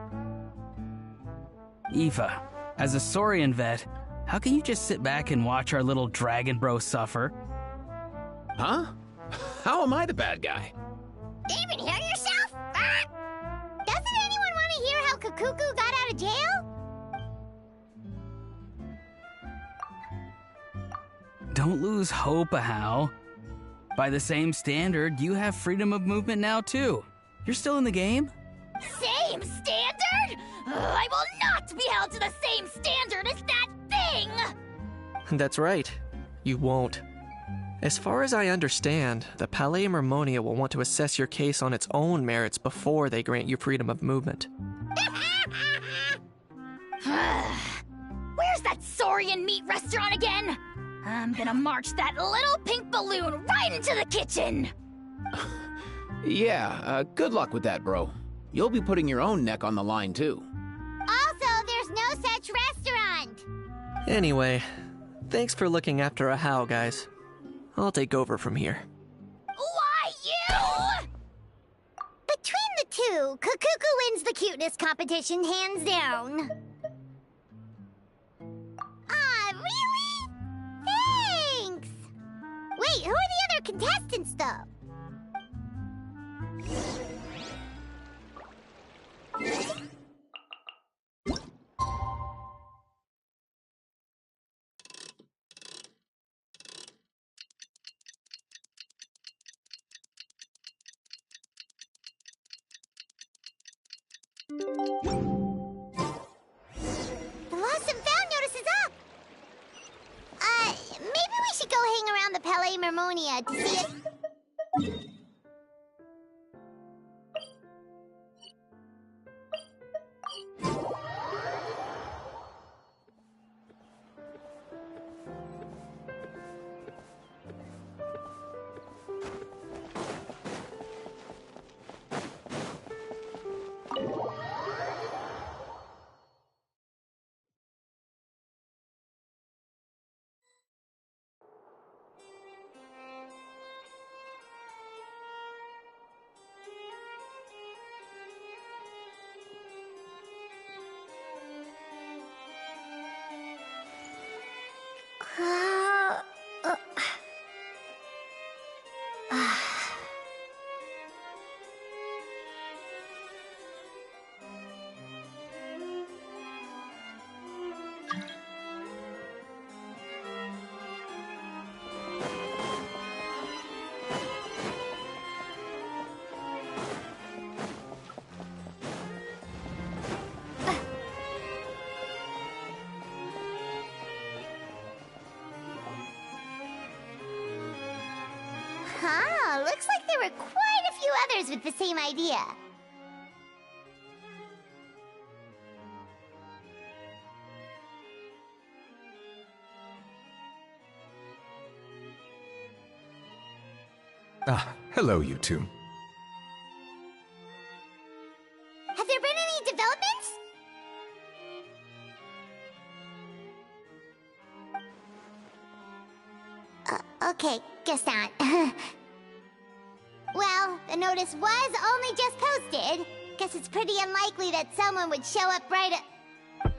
Speaker 9: Aoife, as a Saurian vet, how can you just sit back and watch our little dragon bro suffer?
Speaker 10: Huh? How am I the bad guy?
Speaker 1: Even hear yourself? Doesn't anyone want to hear how Kakuku got out of jail?
Speaker 9: Don't lose hope, Ahau. By the same standard, you have freedom of movement now, too. You're still in the game?
Speaker 1: Same standard? I will not be held to the same standard as that thing!
Speaker 2: That's right. You won't. As far as I understand, the Palais Mermonia will want to assess your case on its own merits before they grant you freedom of movement.
Speaker 1: Where's that Saurian meat restaurant again? I'm gonna march that little pink balloon right into the kitchen!
Speaker 10: Yeah, good luck with that, bro. You'll be putting your own neck on the line, too.
Speaker 1: Also, there's no such restaurant!
Speaker 2: Anyway, thanks for looking after Ahau, guys. I'll take over from here.
Speaker 1: Why, you? Between the two, Kakuku wins the cuteness competition hands down. Ah, really? Thanks! Wait, who are the other contestants, though? The lost and found notice is up! Maybe we should go hang around the Palais Mermonia to see it. Huh, looks like there were quite a few others with the same idea.
Speaker 12: Ah, hello, you two.
Speaker 1: Have there been any developments? Okay, guess not. Well, the notice was only just posted. Guess it's pretty unlikely that someone would show up right at...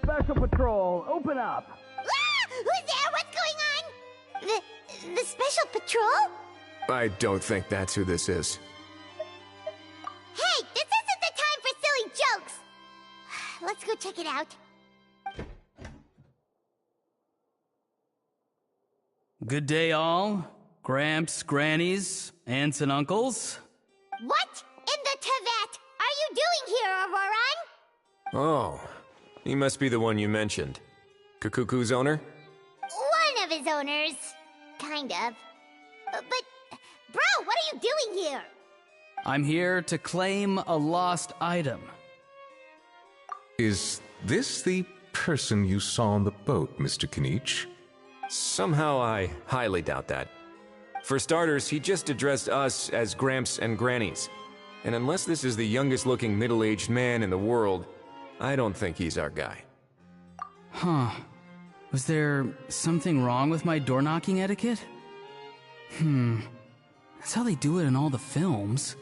Speaker 16: Special Patrol, open up!
Speaker 1: Ah! Who's there? What's going on? The Special Patrol?
Speaker 13: I don't think that's who this is.
Speaker 1: Hey, this isn't the time for silly jokes! Let's go check it out.
Speaker 9: Good day, all. Gramps, grannies, aunts, and uncles.
Speaker 1: What in the Tevat are you doing here, Auroron?
Speaker 13: Oh, he must be the one you mentioned. Kakuku's owner?
Speaker 1: One of his owners. Kind of. But, bro, what are you doing here?
Speaker 9: I'm here to claim a lost item.
Speaker 12: Is this the person you saw on the boat, Mr. Kinich?
Speaker 13: Somehow I highly doubt that. For starters, he just addressed us as Gramps and Grannies. And unless this is the youngest looking middle-aged man in the world, I don't think he's our guy.
Speaker 9: Huh. Was there something wrong with my door-knocking etiquette? That's how they do it in all the films.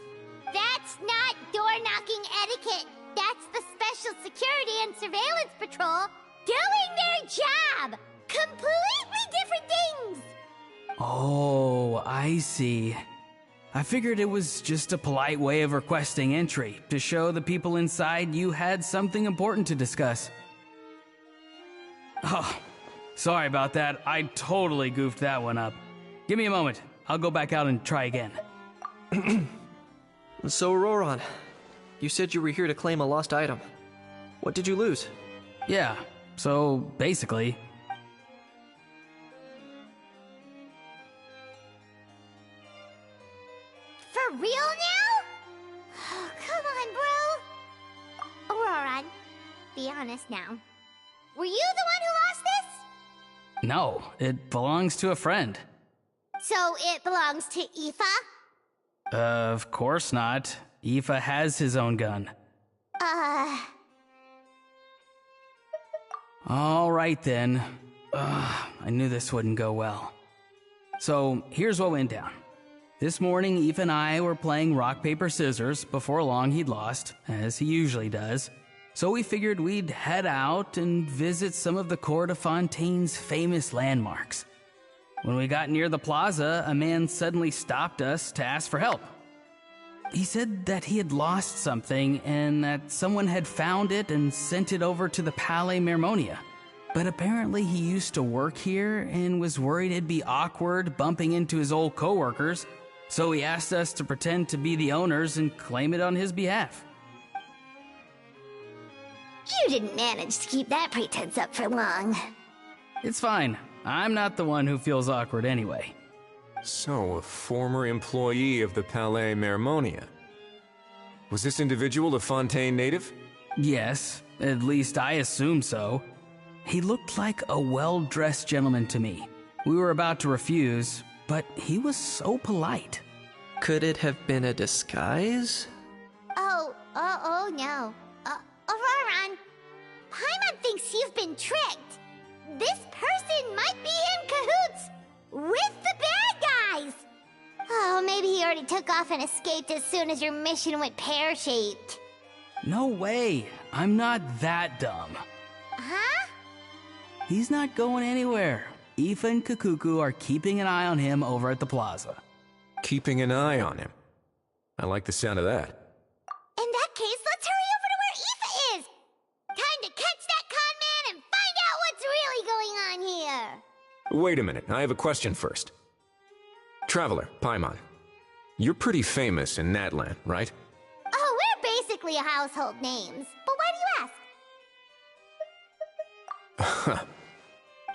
Speaker 1: That's not door-knocking etiquette. That's the Special Security and Surveillance Patrol doing their job. Completely different things.
Speaker 9: Oh, I see. I figured it was just a polite way of requesting entry to show the people inside you had something important to discuss. Oh, sorry about that. I totally goofed that one up. Give me a moment. I'll go back out and try again.
Speaker 2: So, Roran, you said you were here to claim a lost item. What did you lose?
Speaker 9: Yeah, so basically...
Speaker 1: For real now? Oh, come on, bro. Roran, be honest now. Were you the one who lost this?
Speaker 9: No, it belongs to a friend.
Speaker 1: So it belongs to Aoife?
Speaker 9: Of course not. Aoife has his own gun. All right then. I knew this wouldn't go well. So here's what went down. This morning, Aoife and I were playing rock, paper, scissors. Before long, he'd lost, as he usually does. So we figured we'd head out and visit some of the Court of Fontaine's famous landmarks. When we got near the plaza, a man suddenly stopped us to ask for help. He said that he had lost something and that someone had found it and sent it over to the Palais Mermonia. But apparently he used to work here and was worried it'd be awkward bumping into his old coworkers, so he asked us to pretend to be the owners and claim it on his behalf.
Speaker 1: You didn't manage to keep that pretense up for long.
Speaker 9: It's fine. I'm not the one who feels awkward anyway.
Speaker 13: So, a former employee of the Palais Mermonia. Was this individual a Fontaine native?
Speaker 9: Yes, at least I assume so. He looked like a well-dressed gentleman to me. We were about to refuse, but he was so polite.
Speaker 2: Could it have been a disguise?
Speaker 1: Oh no. Roran, Paimon thinks you've been tricked. This person might be in cahoots with the bad guys. Oh, maybe he already took off and escaped as soon as your mission went pear-shaped.
Speaker 9: No way. I'm not that dumb.
Speaker 1: Huh?
Speaker 9: He's not going anywhere. Aoife and Kakuku are keeping an eye on him over at the plaza.
Speaker 13: Keeping an eye on him. I like the sound of that.
Speaker 1: In that case, let's hurry over to where Aoife is. Time to catch that con man and find out what's really going on here.
Speaker 13: Wait a minute, I have a question first. Traveler, Paimon, you're pretty famous in Natlan, right?
Speaker 1: Oh, we're basically household names. But why do you ask?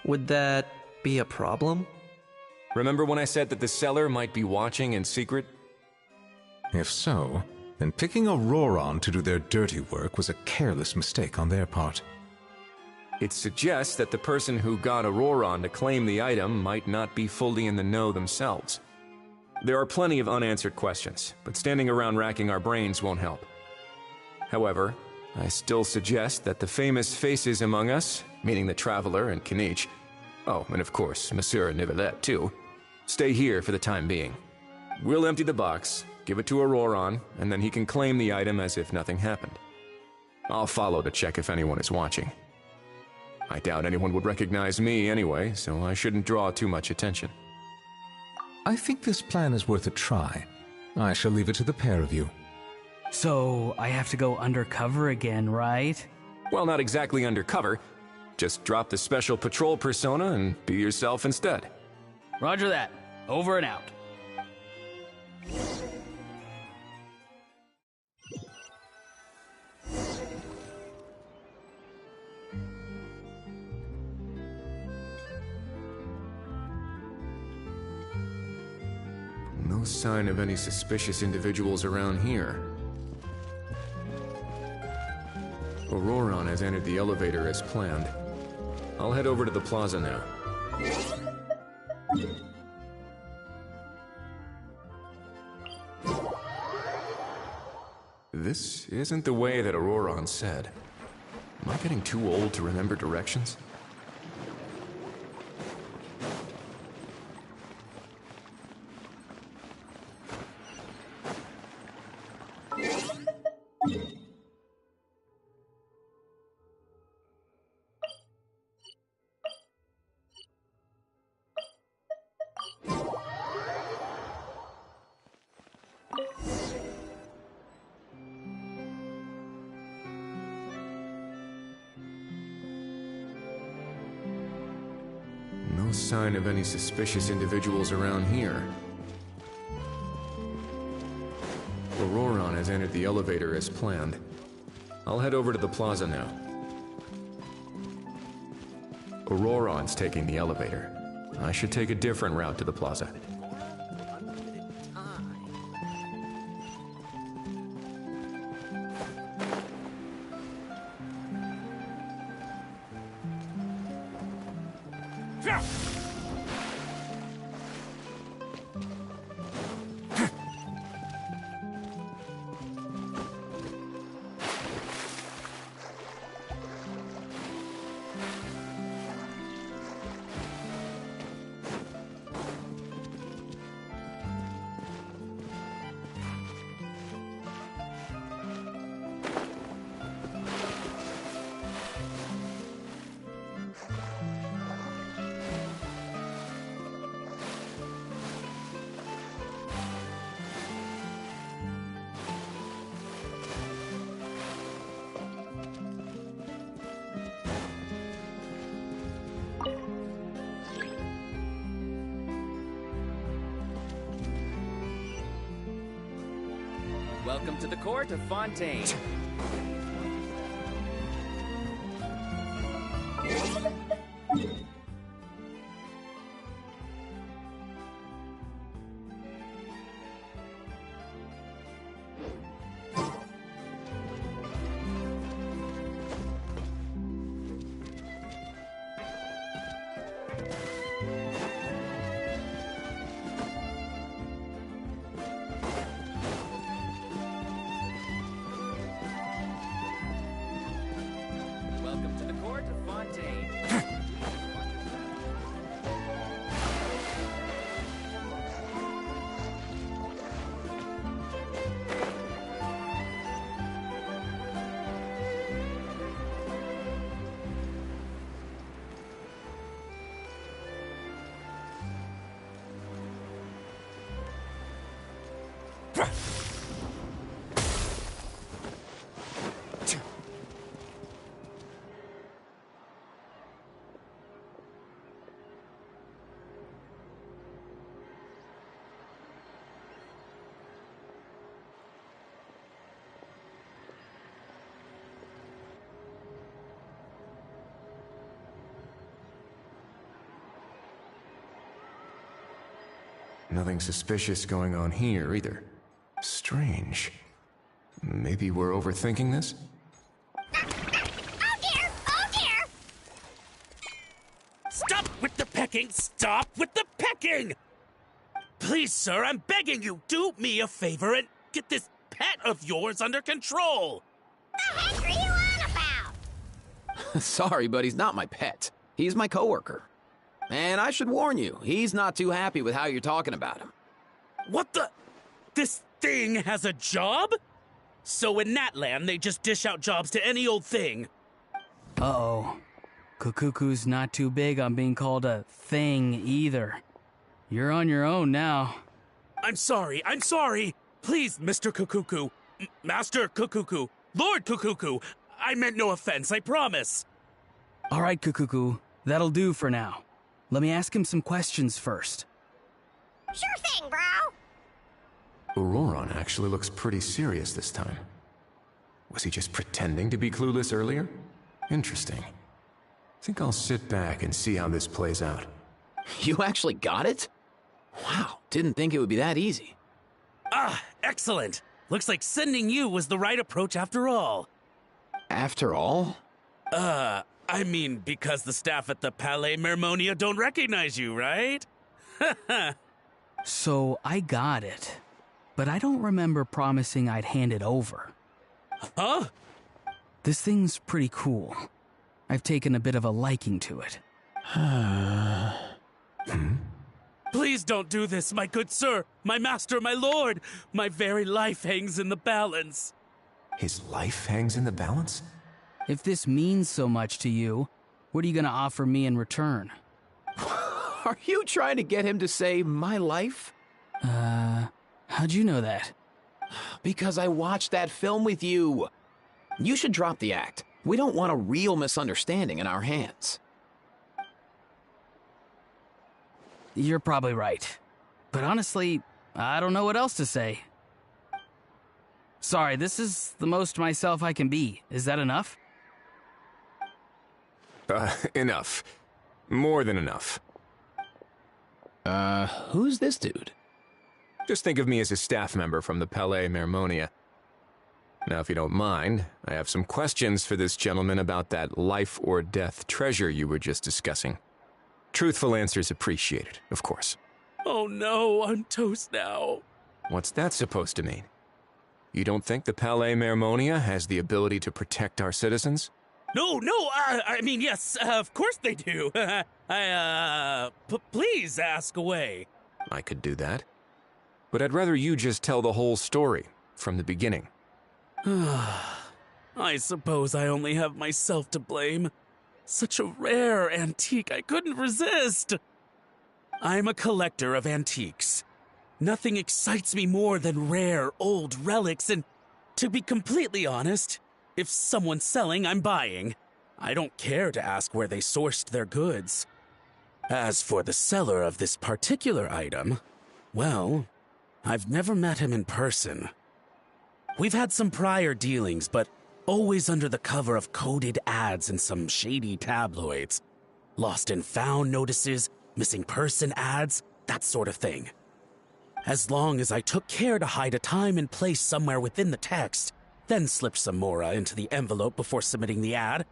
Speaker 2: Would that be a problem?
Speaker 13: Remember when I said that the seller might be watching in secret?
Speaker 12: If so, then picking a Roran to do their dirty work was a careless mistake on their part.
Speaker 13: It suggests that the person who got a Roran to claim the item might not be fully in the know themselves. There are plenty of unanswered questions, but standing around racking our brains won't help. However, I still suggest that the famous faces among us, meaning the Traveler and Kinich, oh, and of course, Monsieur Nivelette too, stay here for the time being. We'll empty the box, give it to Roran, and then he can claim the item as if nothing happened. I'll follow to check if anyone is watching. I doubt anyone would recognize me anyway, so I shouldn't draw too much attention.
Speaker 12: I think this plan is worth a try. I shall leave it to the pair of you.
Speaker 9: So, I have to go undercover again, right?
Speaker 13: Well, not exactly undercover. Just drop the special patrol persona and be yourself instead.
Speaker 9: Roger that. Over and out.
Speaker 13: No sign of any suspicious individuals around here. Roran has entered the elevator as planned. I'll head over to the plaza now. This isn't the way that Roran said. Am I getting too old to remember directions? No sign of any suspicious individuals around here. Auroron has entered the elevator as planned. I'll head over to the plaza now. Auroron's taking the elevator. I should take a different route to the plaza.
Speaker 17: Welcome to the court of Fontaine.
Speaker 13: Nothing suspicious going on here, either. Strange. Maybe we're overthinking this?
Speaker 1: Oh dear! Oh dear!
Speaker 14: Stop with the pecking! Stop with the pecking! Please, sir, I'm begging you, do me a favor and get this pet of yours under control!
Speaker 1: The heck are you on about?
Speaker 10: Sorry, but he's not my pet. He's my coworker. And I should warn you, he's not too happy with how you're talking about him.
Speaker 14: What the? This thing has a job? So in Natland, they just dish out jobs to any old thing.
Speaker 9: Uh-oh. Kukuku's not too big on being called a thing either. You're on your own now.
Speaker 14: I'm sorry. Please, Mr. Kukuku. Master Kukuku. Lord Kukuku. I meant no offense, I promise.
Speaker 9: All right, Kukuku. That'll do for now. Let me ask him some questions first.
Speaker 1: Sure thing, bro.
Speaker 13: Auroron actually looks pretty serious this time. Was he just pretending to be clueless earlier? Interesting. Think I'll sit back and see how this plays out.
Speaker 10: You actually got it? Wow, didn't think it would be that easy.
Speaker 14: Ah, excellent. Looks like sending you was the right approach after all.
Speaker 10: After all?
Speaker 14: I mean, because the staff at the Palais Mermonia don't recognize you, right?
Speaker 9: So, I got it. But I don't remember promising I'd hand it over.
Speaker 14: Huh?
Speaker 9: This thing's pretty cool. I've taken a bit of a liking to it.
Speaker 14: Please don't do this, my good sir, my master, my lord. My very life hangs in the balance.
Speaker 13: His life hangs in the balance?
Speaker 9: If this means so much to you, what are you gonna offer me in return?
Speaker 10: Are you trying to get him to say my life?
Speaker 9: How'd you know that?
Speaker 10: Because I watched that film with you. You should drop the act. We don't want a real misunderstanding in our hands.
Speaker 9: you're probably right. But honestly, I don't know what else to say. Sorry, this is the most myself I can be. Is that enough?
Speaker 13: Enough. More than enough.
Speaker 10: Who's this dude?
Speaker 13: Just think of me as a staff member from the Palais Mermonia. Now, if you don't mind, I have some questions for this gentleman about that life or death treasure you were just discussing. Truthful answers appreciated, of course.
Speaker 14: Oh no, I'm toast now.
Speaker 13: What's that supposed to mean? You don't think the Palais Mermonia has the ability to protect our citizens?
Speaker 14: No, I mean, yes, of course they do. Please ask away.
Speaker 13: I could do that. But I'd rather you just tell the whole story, from the beginning.
Speaker 14: I suppose I only have myself to blame. Such a rare antique, I couldn't resist. I'm a collector of antiques. Nothing excites me more than rare, old relics, and to be completely honest, if someone's selling, I'm buying. I don't care to ask where they sourced their goods. As for the seller of this particular item, well, I've never met him in person. We've had some prior dealings, but always under the cover of coded ads in some shady tabloids. Lost and found notices, missing person ads, that sort of thing. As long as I took care to hide a time and place somewhere within the text, then slipped some mora into the envelope before submitting the ad,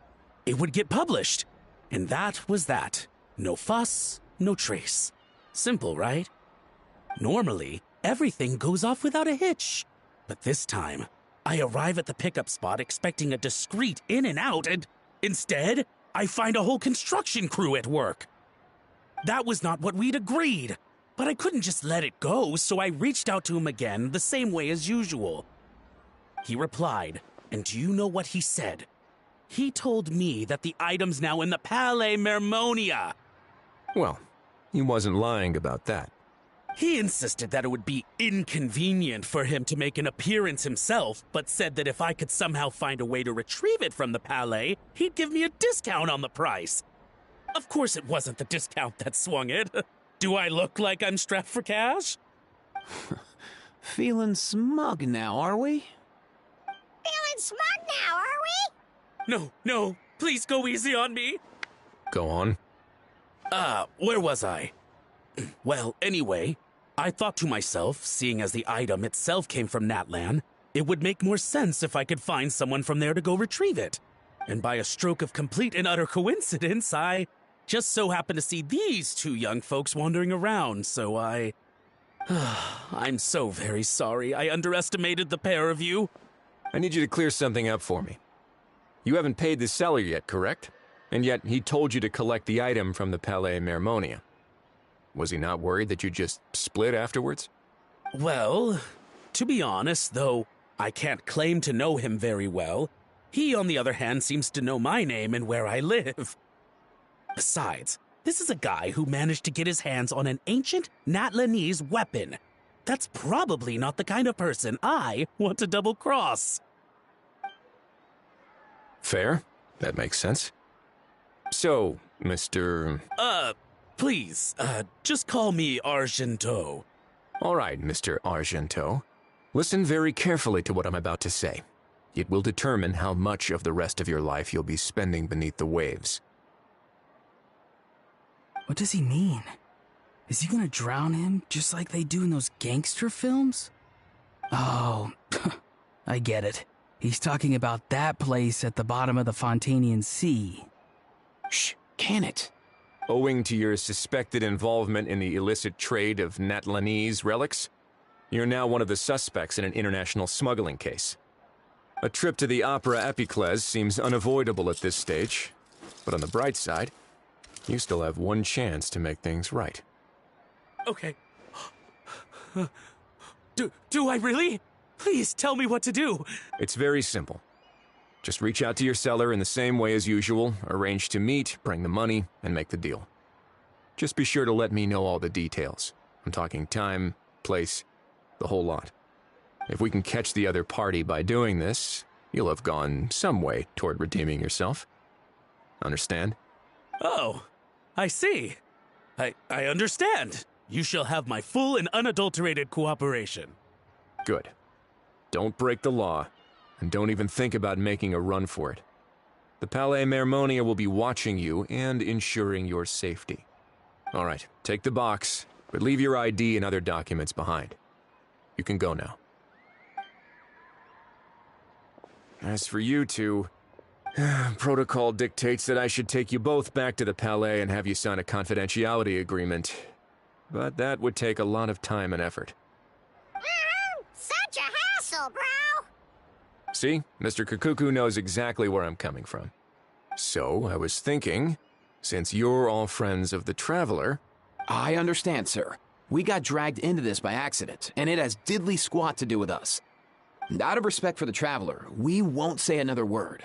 Speaker 14: it would get published. And that was that. No fuss, no trace. Simple, right? Normally, everything goes off without a hitch. But this time, I arrive at the pickup spot expecting a discreet in and out, and instead, I find a whole construction crew at work. That was not what we'd agreed, but I couldn't just let it go, so I reached out to him again the same way as usual. He replied, and do you know what he said? He told me that the item's now in the Palais Mermonia.
Speaker 13: Well, he wasn't lying about that.
Speaker 14: He insisted that it would be inconvenient for him to make an appearance himself, but said that if I could somehow find a way to retrieve it from the Palais, he'd give me a discount on the price. Of course it wasn't the discount that swung it. Do I look like I'm strapped for cash?
Speaker 10: Feeling smug now, are we?
Speaker 1: Feeling smug now, are we?
Speaker 14: No, please go easy on me.
Speaker 13: Go on.
Speaker 14: Where was I? Well, anyway, I thought to myself, seeing as the item itself came from Natlan, it would make more sense if I could find someone from there to go retrieve it. And by a stroke of complete and utter coincidence, I just so happened to see these two young folks wandering around, so I'm so very sorry I underestimated the pair of you.
Speaker 13: I need you to clear something up for me. You haven't paid the seller yet, correct? And yet he told you to collect the item from the Palais Mermonia. Was he not worried that you just split afterwards?
Speaker 14: Well, to be honest, though I can't claim to know him very well, he, on the other hand, seems to know my name and where I live. Besides, this is a guy who managed to get his hands on an ancient Natlanese weapon. That's probably not the kind of person I want to double-cross.
Speaker 13: Fair. That makes sense. So, Mr.
Speaker 14: Please, just call me Argento.
Speaker 13: All right, Mr. Argento. Listen very carefully to what I'm about to say. It will determine how much of the rest of your life you'll be spending beneath the waves.
Speaker 9: What does he mean? Is he gonna drown him just like they do in those gangster films? Oh, I get it. He's talking about that place at the bottom of the Fontainian Sea.
Speaker 10: Shh, can it?
Speaker 13: Owing to your suspected involvement in the illicit trade of Natlanese relics, you're now one of the suspects in an international smuggling case. A trip to the Opera Epiclese seems unavoidable at this stage, but on the bright side, you still have one chance to make things right.
Speaker 14: Okay. Do I really? Please tell me what to do.
Speaker 13: It's very simple. Just reach out to your seller in the same way as usual, arrange to meet, bring the money, and make the deal. Just be sure to let me know all the details. I'm talking time, place, the whole lot. If we can catch the other party by doing this, you'll have gone some way toward redeeming yourself. Understand?
Speaker 14: Oh, I see. I understand. You shall have my full and unadulterated cooperation.
Speaker 13: Good. Don't break the law, and don't even think about making a run for it. The Palais Mermonia will be watching you and ensuring your safety. All right, take the box, but leave your ID and other documents behind. You can go now. As for you two, protocol dictates that I should take you both back to the Palais and have you sign a confidentiality agreement. But that would take a lot of time and effort.
Speaker 1: Such a hassle, bro!
Speaker 13: See, Mr. Kukuku knows exactly where I'm coming from. So, I was thinking, since you're all friends of the Traveler...
Speaker 10: I understand, sir. We got dragged into this by accident, and it has diddly squat to do with us. Out of respect for the Traveler, we won't say another word.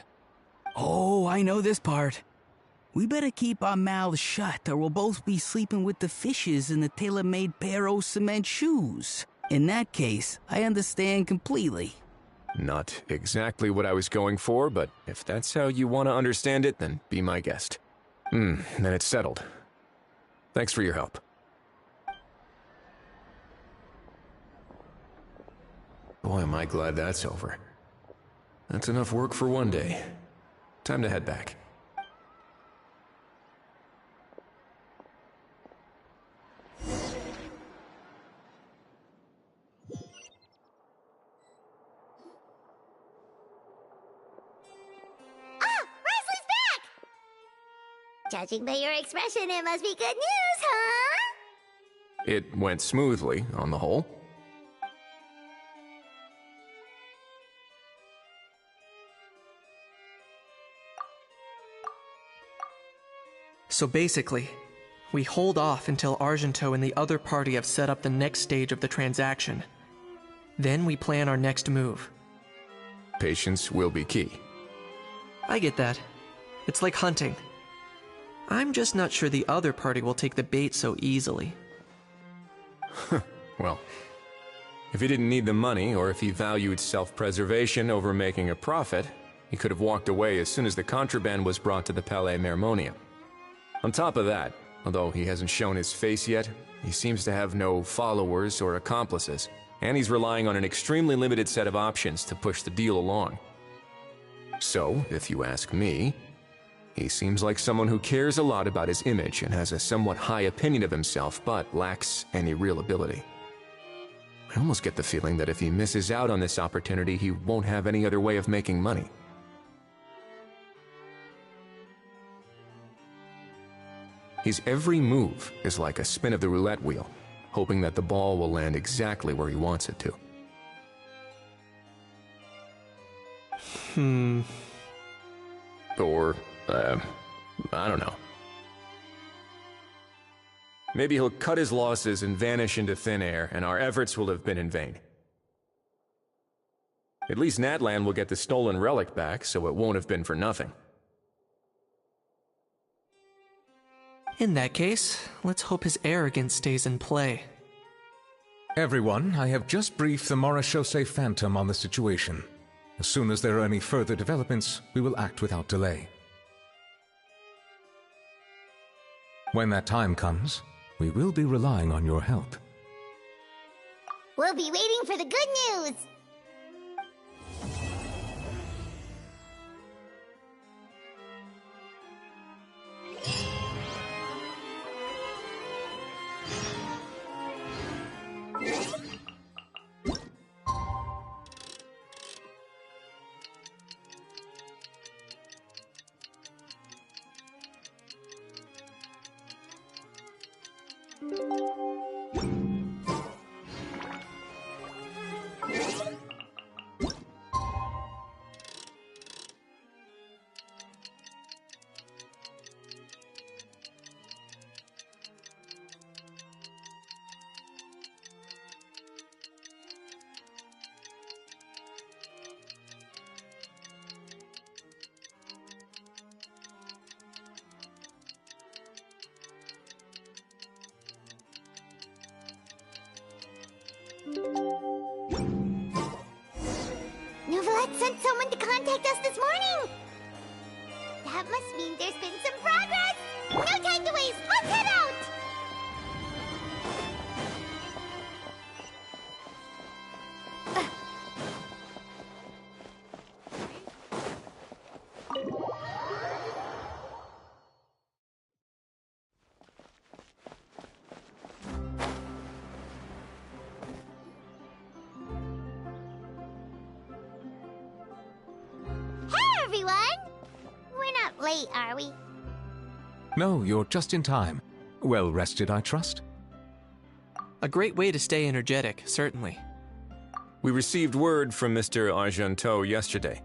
Speaker 9: Oh, I know this part. We better keep our mouths shut, or we'll both be sleeping with the fishes in the tailor-made pair of cement shoes. In that case, I understand completely.
Speaker 13: Not exactly what I was going for, but if that's how you want to understand it, then be my guest. Then it's settled. Thanks for your help. Boy, am I glad that's over. That's enough work for one day. Time to head back.
Speaker 1: Judging by your expression, it must be good news, huh?
Speaker 13: It went smoothly, on the whole.
Speaker 2: So basically, we hold off until Argento and the other party have set up the next stage of the transaction. Then we plan our next move.
Speaker 13: Patience will be key.
Speaker 2: I get that. It's like hunting. I'm just not sure the other party will take the bait so easily.
Speaker 13: Well, if he didn't need the money, or if he valued self-preservation over making a profit, he could have walked away as soon as the contraband was brought to the Palais Mermonia. On top of that, although he hasn't shown his face yet, he seems to have no followers or accomplices, and he's relying on an extremely limited set of options to push the deal along. So, if you ask me, he seems like someone who cares a lot about his image and has a somewhat high opinion of himself, but lacks any real ability. I almost get the feeling that if he misses out on this opportunity, he won't have any other way of making money. His every move is like a spin of the roulette wheel, hoping that the ball will land exactly where he wants it to. Or, I don't know. Maybe he'll cut his losses and vanish into thin air, and our efforts will have been in vain. At least Natlan will get the stolen relic back, so it won't have been for nothing.
Speaker 2: In that case, let's hope his arrogance stays in play.
Speaker 12: Everyone, I have just briefed the Marechaussee Phantom on the situation. As soon as there are any further developments, we will act without delay. When that time comes, we will be relying on your help.
Speaker 1: We'll be waiting for the good news! Novelette sent someone to contact us this morning! That must mean there's been some progress! No time to waste! Let's head out! everyone! We're not late, are we?
Speaker 12: No, you're just in time. Well rested, I trust?
Speaker 2: A great way to stay energetic, certainly.
Speaker 13: We received word from Mr. Argenteau yesterday,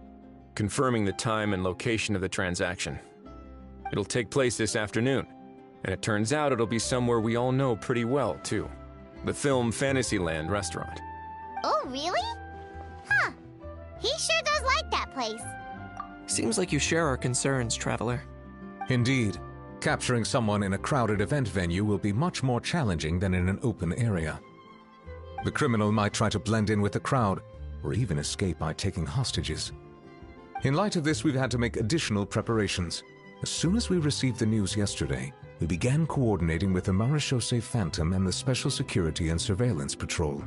Speaker 13: confirming the time and location of the transaction. It'll take place this afternoon, and it turns out it'll be somewhere we all know pretty well, too. The Film Fantasyland restaurant.
Speaker 1: Oh, really? Huh. He sure does like that place.
Speaker 2: Seems like you share our concerns, Traveler.
Speaker 12: Indeed. Capturing someone in a crowded event venue will be much more challenging than in an open area. The criminal might try to blend in with the crowd, or even escape by taking hostages. In light of this, we've had to make additional preparations. As soon as we received the news yesterday, we began coordinating with the Marechaussee Phantom and the Special Security and Surveillance Patrol.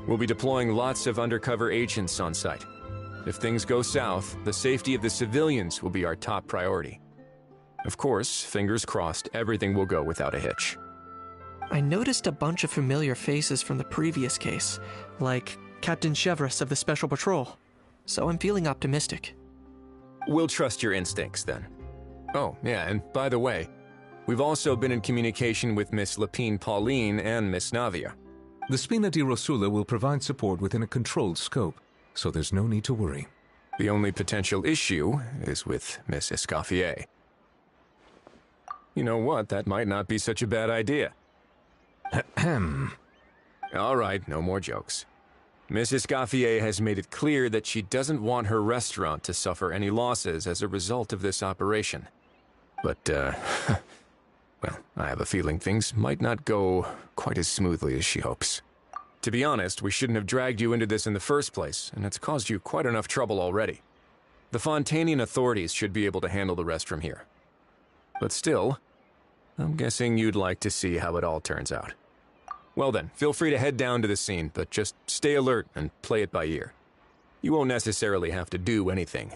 Speaker 13: We'll be deploying lots of undercover agents on site. If things go south, the safety of the civilians will be our top priority. Of course, fingers crossed, everything will go without a hitch.
Speaker 2: I noticed a bunch of familiar faces from the previous case, like Captain Chevreuse of the Special Patrol, so I'm feeling optimistic.
Speaker 13: We'll trust your instincts, then. Oh, yeah, and by the way, we've also been in communication with Miss Lapine Pauline and Miss Navia.
Speaker 12: The Spina di Rosula will provide support within a controlled scope, so there's no need to worry.
Speaker 13: The only potential issue is with Miss Escoffier. You know what, that might not be such a bad idea. All right, no more jokes. Miss Escoffier has made it clear that she doesn't want her restaurant to suffer any losses as a result of this operation. But, well, I have a feeling things might not go quite as smoothly as she hopes. To be honest, we shouldn't have dragged you into this in the first place, and it's caused you quite enough trouble already. The Fontainian authorities should be able to handle the rest from here. But still, I'm guessing you'd like to see how it all turns out. Well then, feel free to head down to the scene, but just stay alert and play it by ear. You won't necessarily have to do anything,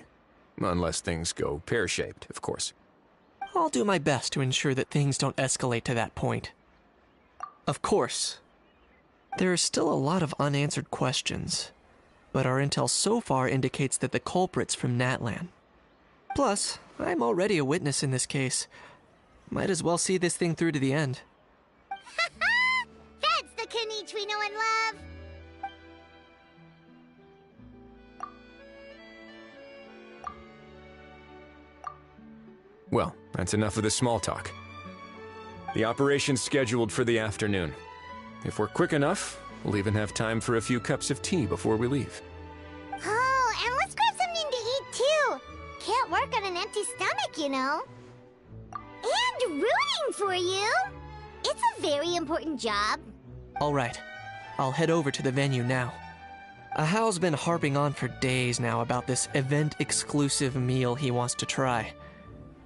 Speaker 13: unless things go pear-shaped, of course.
Speaker 2: I'll do my best to ensure that things don't escalate to that point. Of course, there are still a lot of unanswered questions, but our intel so far indicates that the culprit's from Natlan. Plus, I'm already a witness in this case. Might as well see this thing through to the end.
Speaker 1: That's the Kenichi we know and love!
Speaker 13: Well, that's enough of the small talk. The operation's scheduled for the afternoon. If we're quick enough, we'll even have time for a few cups of tea before we leave.
Speaker 1: Oh, and let's grab something to eat too! Can't work on an empty stomach, you know. And rooting for you! It's a very important job.
Speaker 2: Alright, I'll head over to the venue now. Ahao's been harping on for days now about this event-exclusive meal he wants to try.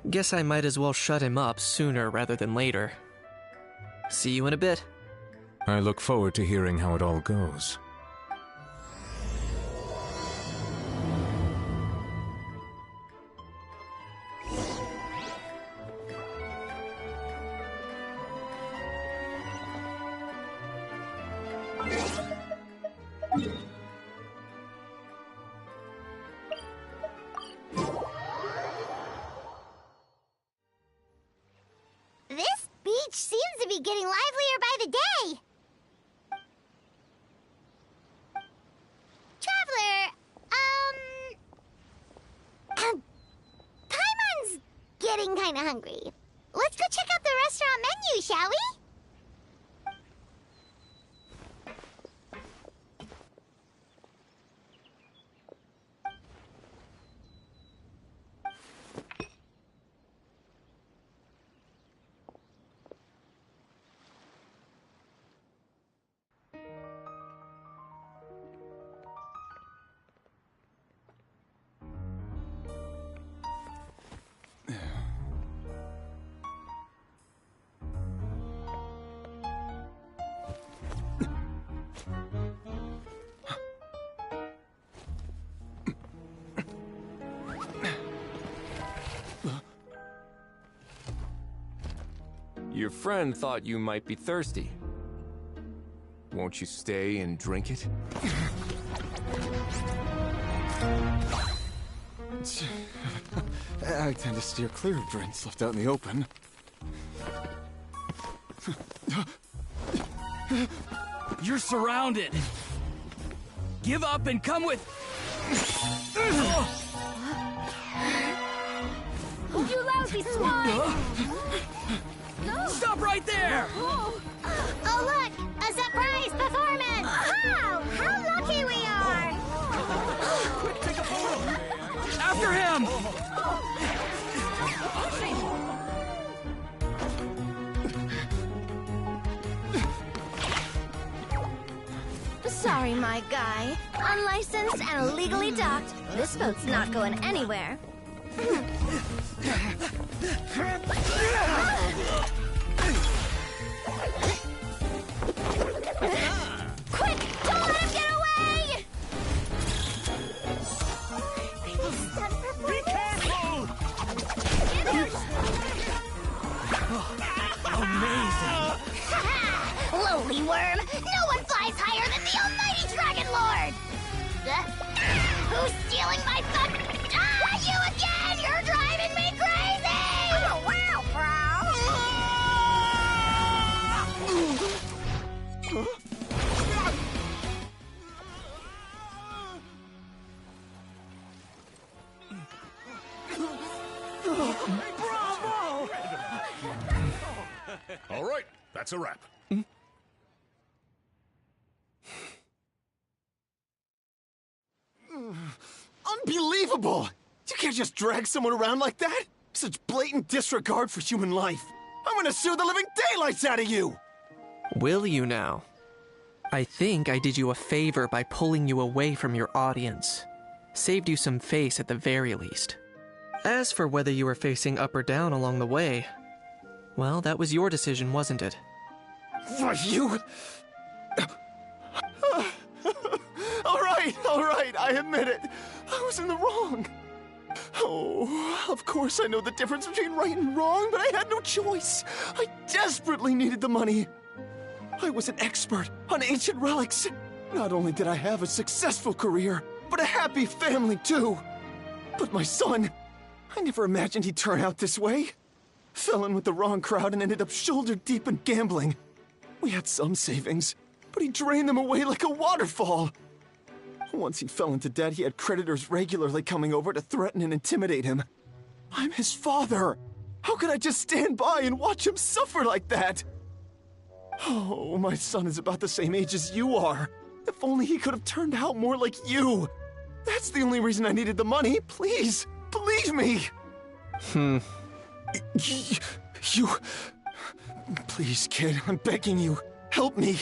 Speaker 2: Guess I might as well shut him up sooner rather than later. See you in a bit.
Speaker 12: I look forward to hearing how it all goes.
Speaker 1: This beach seems to be getting livelier by the day. Traveler, Paimon's getting kinda hungry. Let's go check out the restaurant menu, shall we?
Speaker 13: Your friend thought you might be thirsty. Won't you stay and drink it?
Speaker 18: I tend to steer clear of drinks left out in the open.
Speaker 9: You're surrounded. Give up and come with...
Speaker 1: You lousy swine!
Speaker 9: Stop right there!
Speaker 1: Oh, look! A surprise performance! Wow! How lucky we are!
Speaker 9: Quick, take a photo! After him!
Speaker 7: Sorry, my guy. Unlicensed and illegally docked. This boat's not going anywhere. Quick! Don't let him get away!
Speaker 15: Be careful!
Speaker 9: Amazing!
Speaker 1: Lowly worm! No one flies higher than the almighty Dragon Lord! Who's stealing my fun? Ah, you again! You're driving me crazy! Oh, wow,
Speaker 15: Bravo!
Speaker 19: All right, that's a wrap.
Speaker 18: Unbelievable! You can't just drag someone around like that! Such blatant disregard for human life! I'm gonna sue the living daylights out of you!
Speaker 2: Will you now? I think I did you a favor by pulling you away from your audience. Saved you some face at the very least. As for whether you were facing up or down along the way, well, that was your decision, wasn't it?
Speaker 18: What, you... All right, I admit it. I was in the wrong. Oh, of course I know the difference between right and wrong, but I had no choice. I desperately needed the money. I was an expert on ancient relics. Not only did I have a successful career, but a happy family too. But my son, I never imagined he'd turn out this way. Fell in with the wrong crowd and ended up shoulder deep in gambling. We had some savings, but he drained them away like a waterfall. Once he fell into debt, he had creditors regularly coming over to threaten and intimidate him. I'm his father. How could I just stand by and watch him suffer like that? Oh, my son is about the same age as you are. If only he could have turned out more like you. That's the only reason I needed the money. Please, believe me. You... Please, kid, I'm begging you. Help me.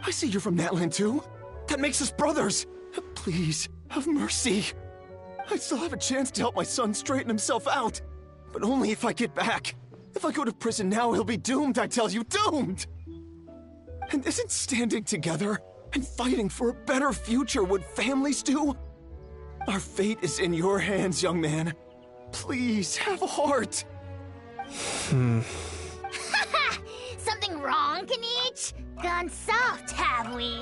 Speaker 18: I see you're from Natland too. That makes us brothers. Please, have mercy. I still have a chance to help my son straighten himself out. But only if I get back. If I go to prison now, he'll be doomed, I tell you, doomed! And isn't standing together and fighting for a better future what families do? Our fate is in your hands, young man. Please, have a heart.
Speaker 1: Something wrong, Kanich? Gone soft, have we?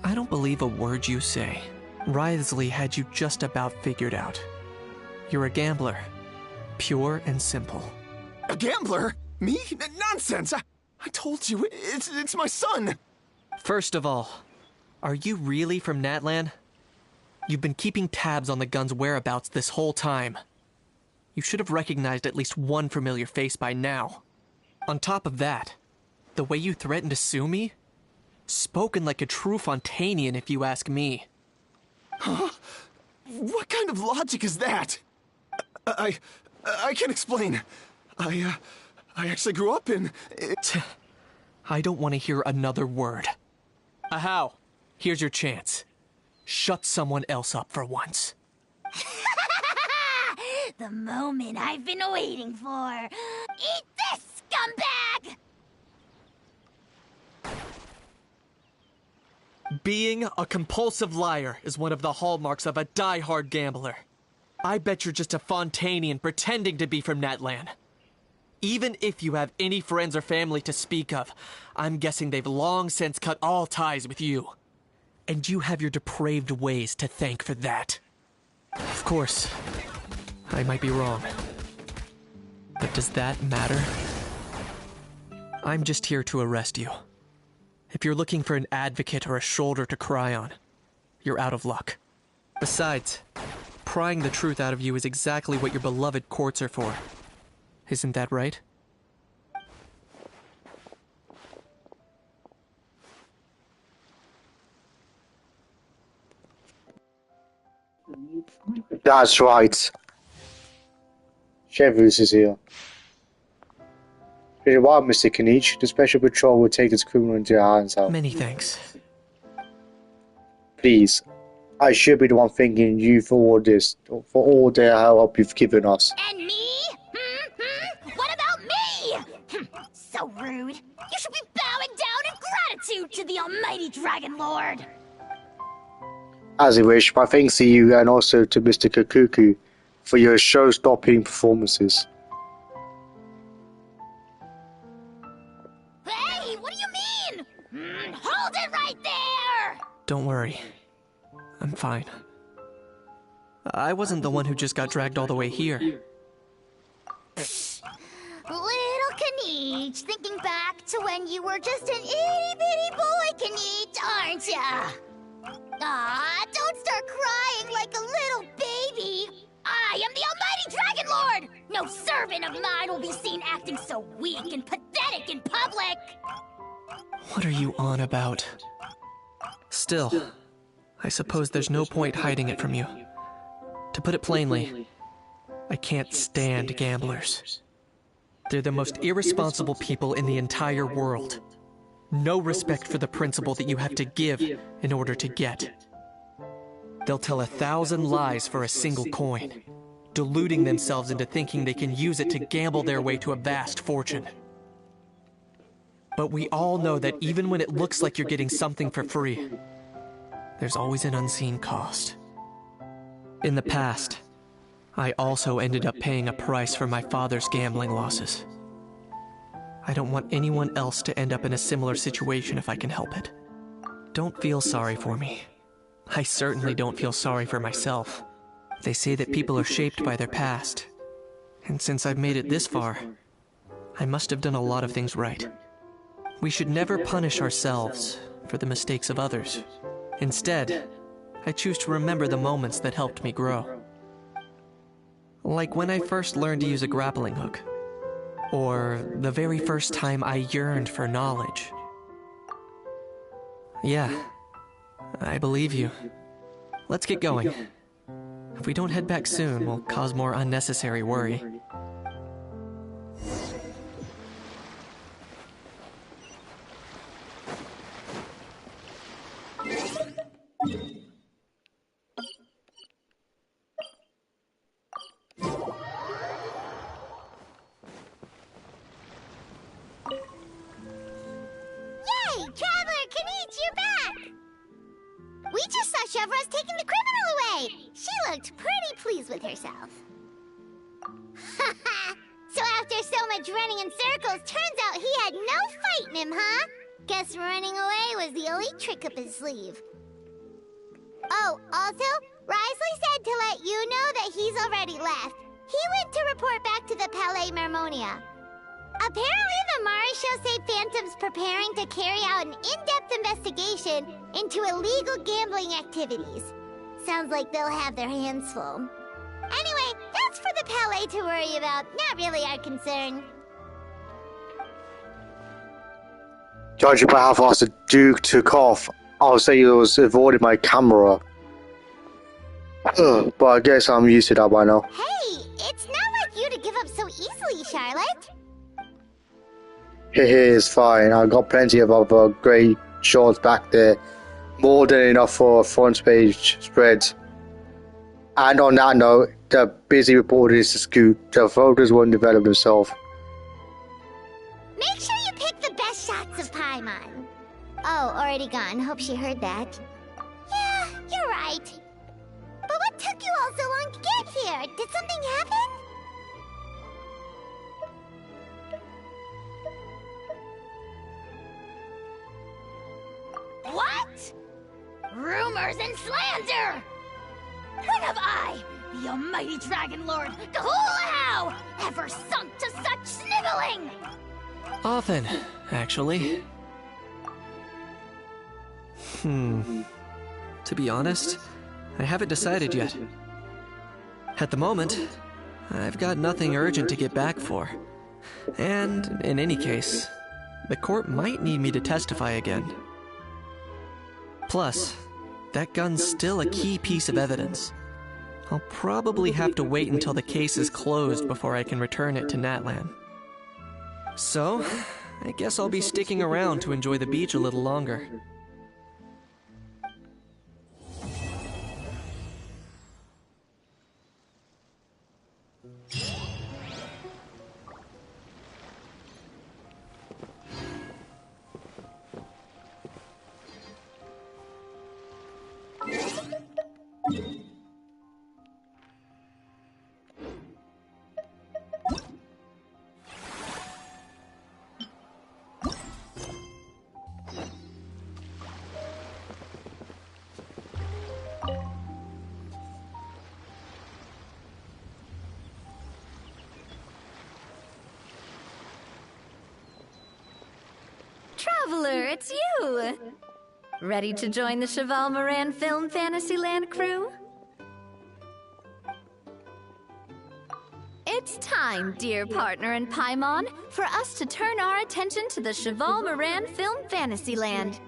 Speaker 2: I don't believe a word you say. Wriothesley had you just about figured out. You're a gambler. Pure and simple.
Speaker 18: A gambler? Me? Nonsense! I told you, it's my son!
Speaker 2: First of all, are you really from Natlan? You've been keeping tabs on the gun's whereabouts this whole time. You should have recognized at least one familiar face by now. On top of that, the way you threatened to sue me? Spoken like a true Fontainian, if you ask me.
Speaker 18: Huh? What kind of logic is that? I can't explain. I actually grew up in...
Speaker 2: I don't want to hear another word. Ahau, here's your chance. Shut someone else up for once.
Speaker 1: The moment I've been waiting for. Eat this, scumbag!
Speaker 2: Being a compulsive liar is one of the hallmarks of a die-hard gambler. I bet you're just a Fontainian pretending to be from Natlan. Even if you have any friends or family to speak of, I'm guessing they've long since cut all ties with you. And you have your depraved ways to thank for that. Of course, I might be wrong. But does that matter? I'm just here to arrest you. If you're looking for an advocate or a shoulder to cry on, you're out of luck. Besides, prying the truth out of you is exactly what your beloved courts are for. Isn't that right?
Speaker 4: That's right. Chevreuse is here. Very well, Mr. Kinich. The Special Patrol will take this criminal into your hands out.
Speaker 2: Many thanks.
Speaker 4: Please, I should be the one thanking you for all this, for all the help you've given us.
Speaker 1: And me? What about me? So rude. You should be bowing down in gratitude to the almighty Dragon Lord.
Speaker 4: As you wish, my thanks to you and also to Mr. Kakuku for your show-stopping performances.
Speaker 1: Hey, what do you mean? Hold it right there!
Speaker 2: Don't worry. I'm fine. I wasn't the one who just got dragged all the way here.
Speaker 1: Little Kinich, thinking back to when you were just an itty-bitty boy, Kinich, aren't ya? Aw, don't start crying like a little baby. I am the almighty Dragon Lord! No servant of mine will be seen acting so weak and pathetic in public!
Speaker 2: What are you on about? Still, I suppose there's no point hiding it from you. To put it plainly, I can't stand gamblers. They're the most irresponsible people in the entire world. No respect for the principle that you have to give in order to get. They'll tell 1,000 lies for a single coin, deluding themselves into thinking they can use it to gamble their way to a vast fortune. But we all know that even when it looks like you're getting something for free, there's always an unseen cost. In the past, I also ended up paying a price for my father's gambling losses. I don't want anyone else to end up in a similar situation if I can help it. Don't feel sorry for me. I certainly don't feel sorry for myself. They say that people are shaped by their past. And since I've made it this far, I must have done a lot of things right. We should never punish ourselves for the mistakes of others. Instead, I choose to remember the moments that helped me grow. Like when I first learned to use a grappling hook. Or the very first time I yearned for knowledge. Yeah, I believe you. Let's get going. If we don't head back soon, we'll cause more unnecessary worry.
Speaker 1: Traveler, Kinich, you're back! We just saw Chevreuse taking the criminal away! She looked pretty pleased with herself. So after so much running in circles, turns out he had no fight in him, huh? Guess running away was the only trick up his sleeve. Oh, also, Wriothesley said to let you know that he's already left. He went to report back to the Palais Mermonia. Apparently, the Marisho say Phantom's preparing to carry out an in-depth investigation into illegal gambling activities. Sounds like they'll have their hands full. Anyway, that's for the Palais to worry about, not really our concern.
Speaker 4: Judging by how fast the Duke took off, I'll say he was avoiding my camera. But I guess I'm used to that by now.
Speaker 1: Hey, it's not like you to give up so easily, Charlotte.
Speaker 4: It's fine. I got plenty of other great shots back there. More than enough for a front page spread. And on that note, the busy reporter is to scoot. The photos won't develop themselves.
Speaker 1: Make sure you pick the best shots of Paimon. Oh, already gone. Hope she heard that. Yeah, you're right. But what took you all so long to get here? Did something happen? What? Rumors and slander! When have I, the almighty Dragon Lord, Kahulahow, ever sunk to such sniveling?
Speaker 2: Often, actually. To be honest, I haven't decided yet. At the moment, I've got nothing urgent to get back for. And, in any case, the court might need me to testify again. Plus, that gun's still a key piece of evidence. I'll probably have to wait until the case is closed before I can return it to Natlan. So, I guess I'll be sticking around to enjoy the beach a little longer.
Speaker 7: Traveler, it's you! Ready to join the Cheval Moran Film Fantasyland crew? It's time, dear partner in Paimon, for us to turn our attention to the Cheval Moran Film Fantasyland.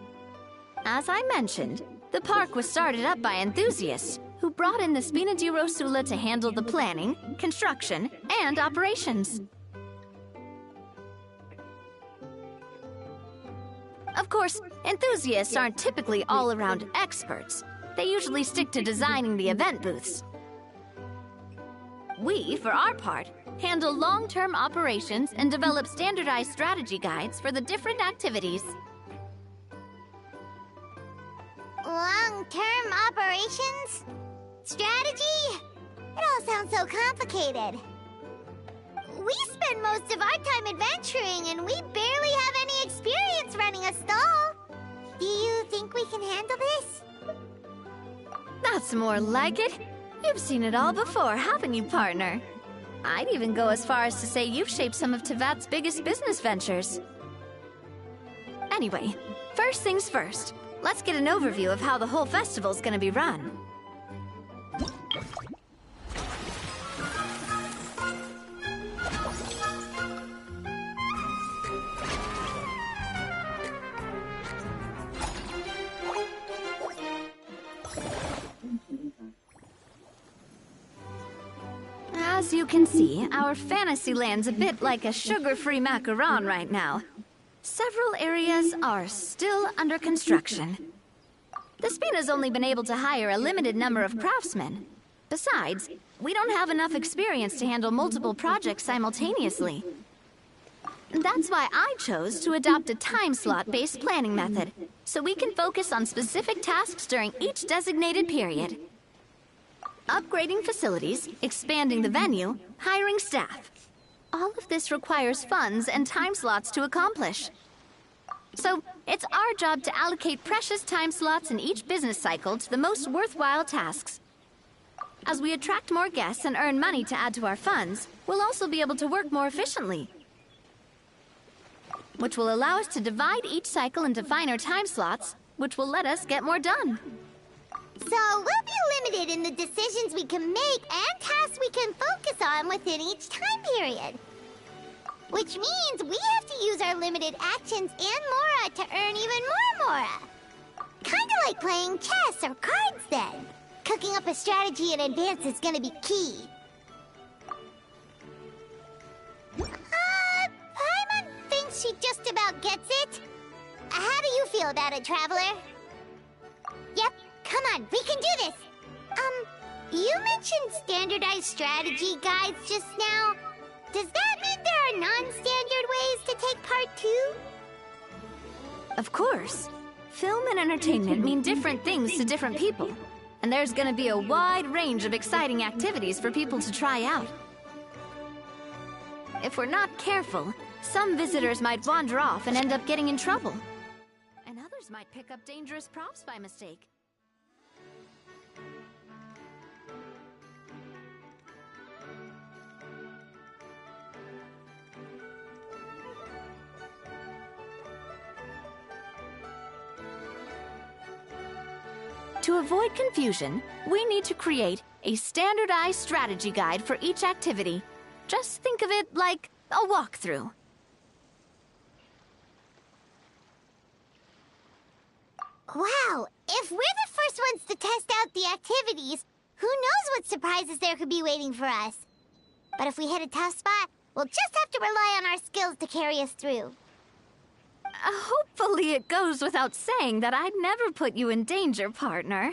Speaker 7: As I mentioned, the park was started up by enthusiasts who brought in the Spina di Rosula to handle the planning, construction, and operations. Of course, enthusiasts aren't typically all-around experts. They usually stick to designing the event booths. We, for our part, handle long-term operations and develop standardized strategy guides for the different activities.
Speaker 1: Long-term operations? Strategy? It all sounds so complicated. We spend most of our time adventuring, and we barely have any experience running a stall. Do you think we can handle this?
Speaker 7: That's more like it. You've seen it all before, haven't you, partner? I'd even go as far as to say you've shaped some of Tevat's biggest business ventures. Anyway, first things first. Let's get an overview of how the whole festival's gonna be run. As you can see, our Fantasyland's a bit like a sugar-free macaron right now. Several areas are still under construction. The Spina's only been able to hire a limited number of craftsmen. Besides, we don't have enough experience to handle multiple projects simultaneously. That's why I chose to adopt a time slot-based planning method, so we can focus on specific tasks during each designated period. Upgrading facilities, expanding the venue, hiring staff. All of this requires funds and time slots to accomplish. So, it's our job to allocate precious time slots in each business cycle to the most worthwhile tasks. As we attract more guests and earn money to add to our funds, we'll also be able to work more efficiently, which will allow us to divide each cycle into finer time slots, which will let us get more done.
Speaker 1: So we'll be limited in the decisions we can make and tasks we can focus on within each time period. Which means we have to use our limited actions and Mora to earn even more Mora. Kinda like playing chess or cards then. Cooking up a strategy in advance is gonna be key. Paimon thinks she just about gets it. How do you feel about it, Traveler? Yep. Come on, we can do this! You mentioned standardized strategy guides just now. Does that mean there are non-standard ways to take part too?
Speaker 7: Of course. Film and entertainment mean different things to different people. And there's gonna be a wide range of exciting activities for people to try out. If we're not careful, some visitors might wander off and end up getting in trouble. And others might pick up dangerous props by mistake. To avoid confusion, we need to create a standardized strategy guide for each activity. Just think of it like a walkthrough.
Speaker 1: Wow, if we're the first ones to test out the activities, who knows what surprises there could be waiting for us? But if we hit a tough spot, we'll just have to rely on our skills to carry us through.
Speaker 7: Hopefully it goes without saying that I'd never put you in danger, partner.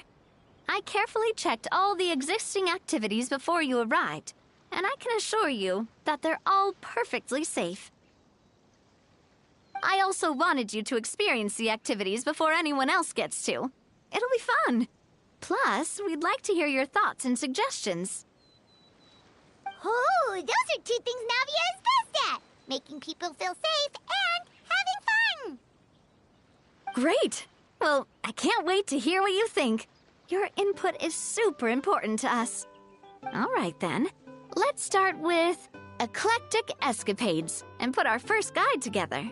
Speaker 7: I carefully checked all the existing activities before you arrived, and I can assure you that they're all perfectly safe. I also wanted you to experience the activities before anyone else gets to. It'll be fun. Plus, we'd like to hear your thoughts and suggestions.
Speaker 1: Oh, those are two things Navia is best at. Making people feel safe and having fun.
Speaker 7: Great! Well, I can't wait to hear what you think. Your input is super important to us. All right, then. Let's start with Eclectic Escapades and put our first guide together.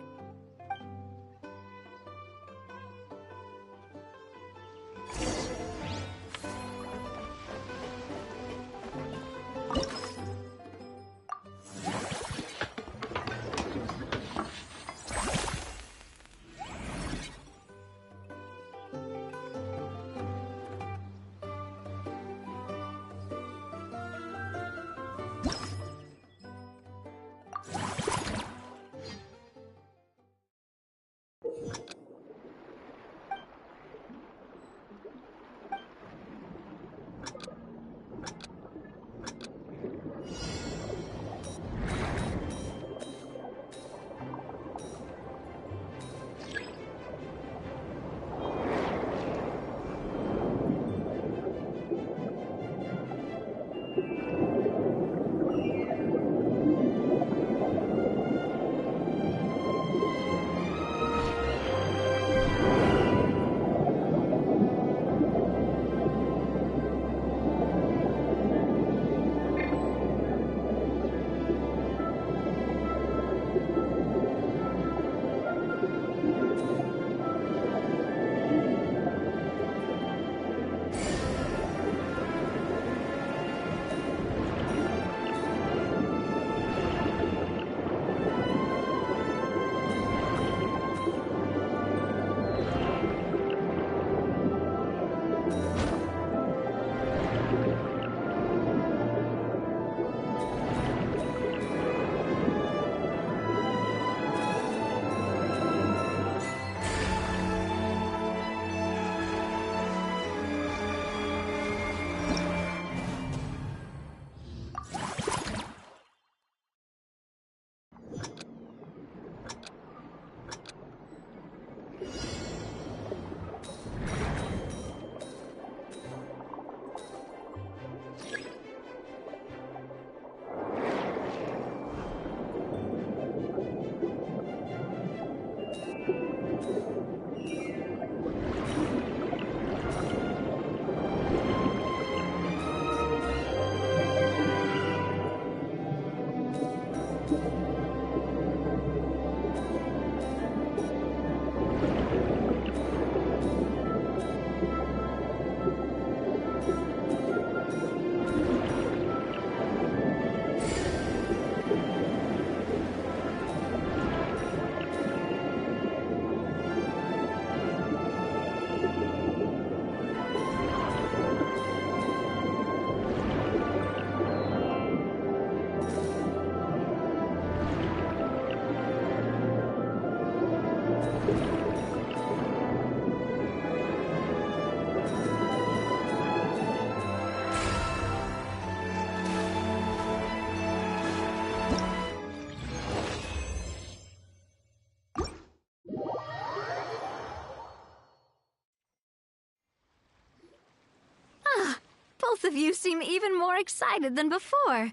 Speaker 7: Both of you seem even more excited than before.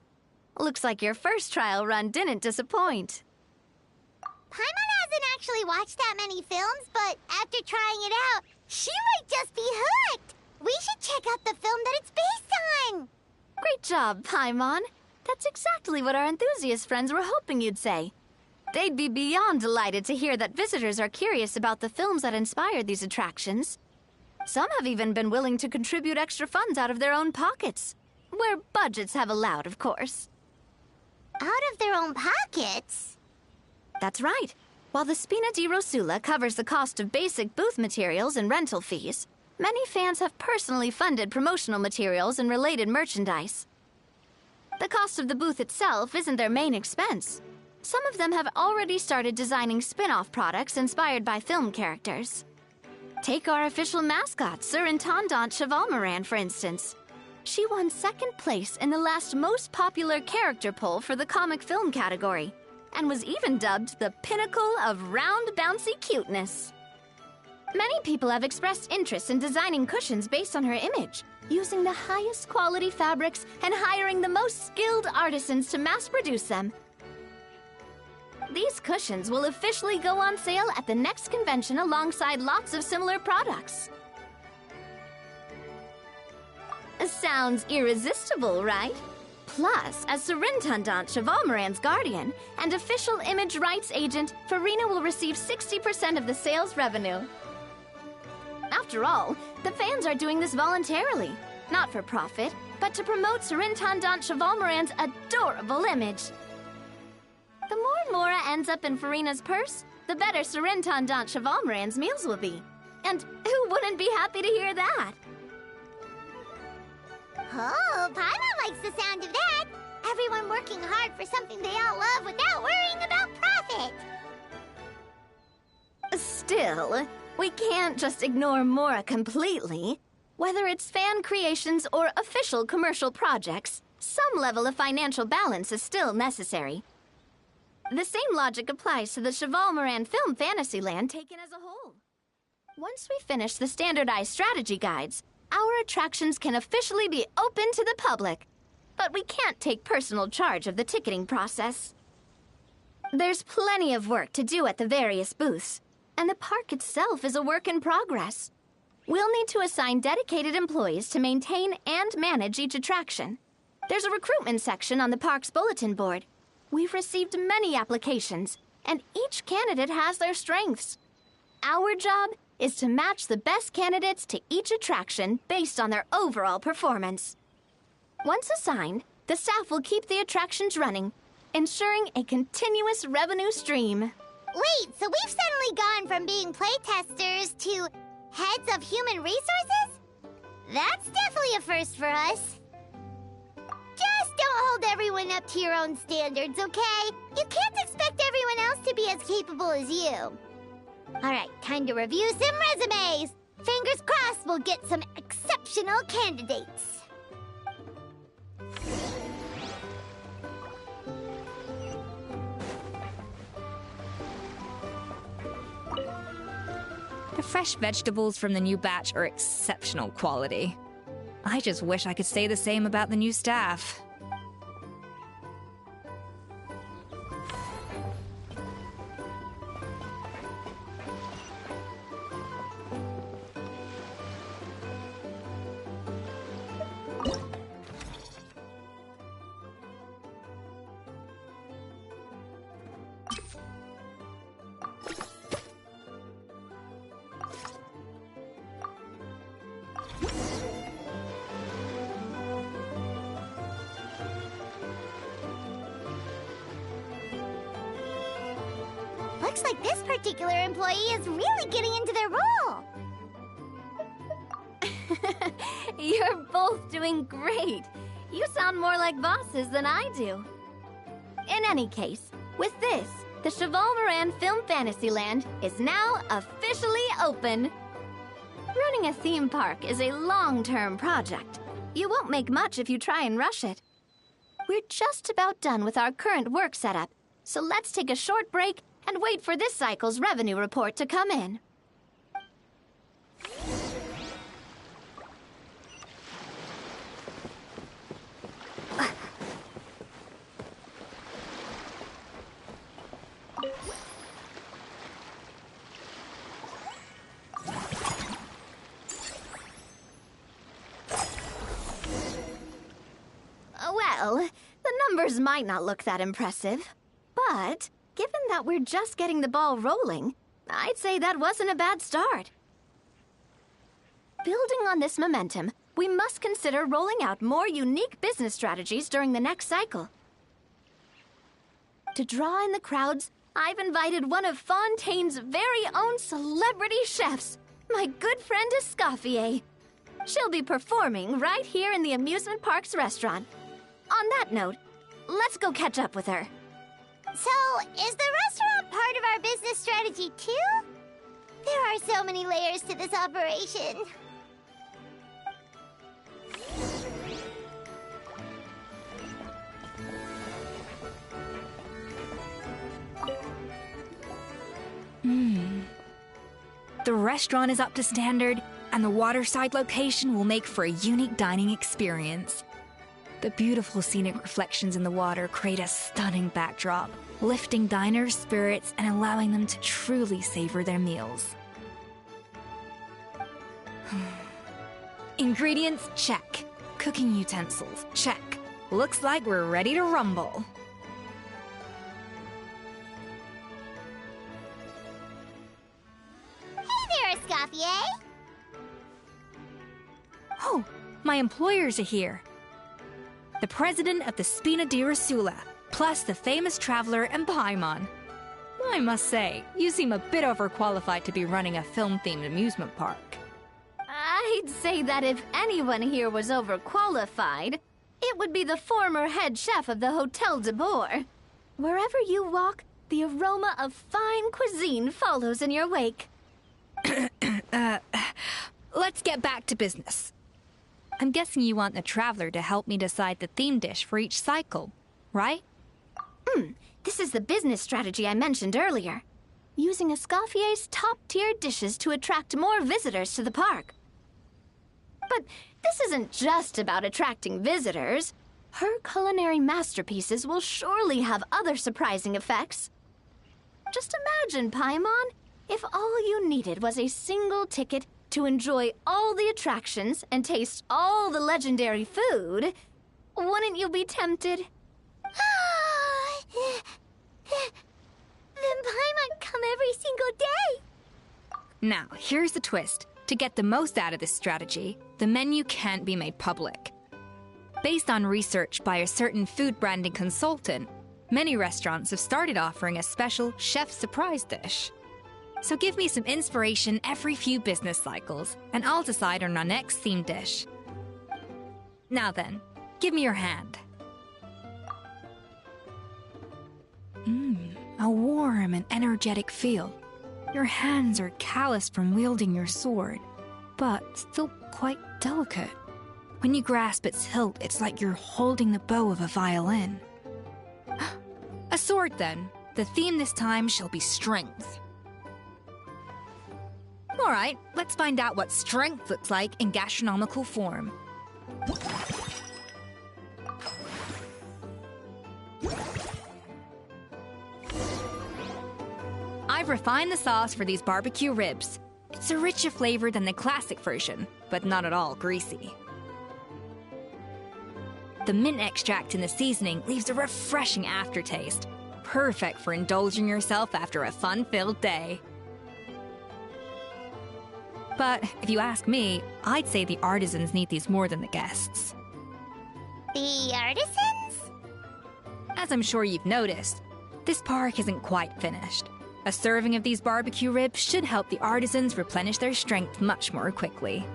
Speaker 7: Looks like your first trial run didn't disappoint.
Speaker 1: Paimon hasn't actually watched that many films, but after trying it out, she might just be hooked. We should check out the film that it's based on.
Speaker 7: Great job, Paimon. That's exactly what our enthusiast friends were hoping you'd say. They'd be beyond delighted to hear that visitors are curious about the films that inspired these attractions. Some have even been willing to contribute extra funds out of their own pockets. Where budgets have allowed, of course.
Speaker 1: Out of their own pockets?
Speaker 7: That's right. While the Spina di Rosula covers the cost of basic booth materials and rental fees, many fans have personally funded promotional materials and related merchandise. The cost of the booth itself isn't their main expense. Some of them have already started designing spin-off products inspired by film characters. Take our official mascot, Surintendant Chevalmoran, for instance. She won second place in the last most popular character poll for the comic film category, and was even dubbed the pinnacle of round, bouncy cuteness. Many people have expressed interest in designing cushions based on her image, using the highest quality fabrics and hiring the most skilled artisans to mass produce them. These cushions will officially go on sale at the next convention alongside lots of similar products. Sounds irresistible, right? Plus, as Surintendant Chevalmoran's guardian and official image rights agent, Farina will receive 60% of the sales revenue. After all, the fans are doing this voluntarily, not for profit, but to promote Surintendant Chevalmoran's adorable image. The more Mora ends up in Farina's purse, the better Surintendant Chevalmoran's meals will be. And who wouldn't be happy to hear that?
Speaker 1: Oh, Paimon likes the sound of that. Everyone working hard for something they all love without worrying about profit.
Speaker 7: Still, we can't just ignore Mora completely. Whether it's fan creations or official commercial projects, some level of financial balance is still necessary. The same logic applies to the Chevalmoran Film Fantasyland taken as a whole. Once we finish the standardized strategy guides, our attractions can officially be open to the public, but we can't take personal charge of the ticketing process. There's plenty of work to do at the various booths, and the park itself is a work in progress. We'll need to assign dedicated employees to maintain and manage each attraction. There's a recruitment section on the park's bulletin board. We've received many applications, and each candidate has their strengths. Our job is to match the best candidates to each attraction based on their overall performance. Once assigned, the staff will keep the attractions running, ensuring a continuous revenue stream.
Speaker 1: Wait, so we've suddenly gone from being playtesters to heads of human resources? That's definitely a first for us. Just don't hold everyone up to your own standards, okay? You can't expect everyone else to be as capable as you. Alright, time to review some resumes. Fingers crossed we'll get some exceptional candidates.
Speaker 8: The fresh vegetables from the new batch are exceptional quality. I just wish I could say the same about the new staff.
Speaker 1: Looks like this particular employee is really getting into their role.
Speaker 7: You're both doing great. You sound more like bosses than I do. In any case, with this, the Chevalmoran Film Fantasyland is now officially open. Running a theme park is a long-term project. You won't make much if you try and rush it. We're just about done with our current work setup, so let's take a short break and wait for this cycle's revenue report to come in. Well, the numbers might not look that impressive, but given that we're just getting the ball rolling, I'd say that wasn't a bad start. Building on this momentum, we must consider rolling out more unique business strategies during the next cycle. To draw in the crowds, I've invited one of Fontaine's very own celebrity chefs, my good friend Escoffier. She'll be performing right here in the amusement park's restaurant. On that note, let's go catch up with her.
Speaker 1: So, is the restaurant part of our business strategy too? There are so many layers to this operation.
Speaker 8: The restaurant is up to standard, and the waterside location will make for a unique dining experience. The beautiful scenic reflections in the water create a stunning backdrop, lifting diners' spirits and allowing them to truly savor their meals. Ingredients, check. Cooking utensils, check. Looks like we're ready to rumble.
Speaker 1: Hey there, Escoffier!
Speaker 8: Oh, my employers are here. The president of the Spina di Rasula, plus the famous traveler and Paimon. I must say, you seem a bit overqualified to be running a film-themed amusement park.
Speaker 7: I'd say that if anyone here was overqualified, it would be the former head chef of the Hotel de Boer. Wherever you walk, the aroma of fine cuisine follows in your wake.
Speaker 8: Let's get back to business. I'm guessing you want the traveler to help me decide the theme dish for each cycle, right?
Speaker 7: This is the business strategy I mentioned earlier. Using Escoffier's top-tier dishes to attract more visitors to the park. But this isn't just about attracting visitors. Her culinary masterpieces will surely have other surprising effects. Just imagine, Paimon, if all you needed was a single ticket to enjoy all the attractions and taste all the legendary food. Wouldn't you be tempted?
Speaker 1: Then Paimon come every single day.
Speaker 8: Now, here's the twist. To get the most out of this strategy, the menu can't be made public. Based on research by a certain food branding consultant, many restaurants have started offering a special chef surprise dish. So give me some inspiration every few business cycles, and I'll decide on our next theme dish. Now then, give me your hand. A warm and energetic feel. Your hands are calloused from wielding your sword, but still quite delicate. When you grasp its hilt, it's like you're holding the bow of a violin. A sword, then. The theme this time shall be strength. All right, let's find out what strength looks like in gastronomical form. I've refined the sauce for these barbecue ribs. It's a richer flavor than the classic version, but not at all greasy. The mint extract in the seasoning leaves a refreshing aftertaste, perfect for indulging yourself after a fun-filled day. But if you ask me, I'd say the artisans need these more than the guests.
Speaker 1: The artisans?
Speaker 8: As I'm sure you've noticed, this park isn't quite finished. A serving of these barbecue ribs should help the artisans replenish their strength much more quickly.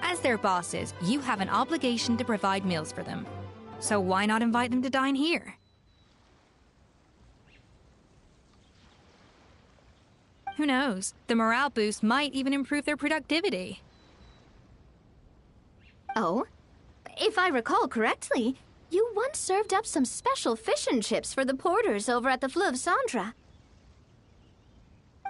Speaker 8: As their bosses, you have an obligation to provide meals for them. So why not invite them to dine here? Who knows? The morale boost might even improve their productivity.
Speaker 7: Oh? If I recall correctly, you once served up some special fish and chips for the porters over at the Fleuve Centre.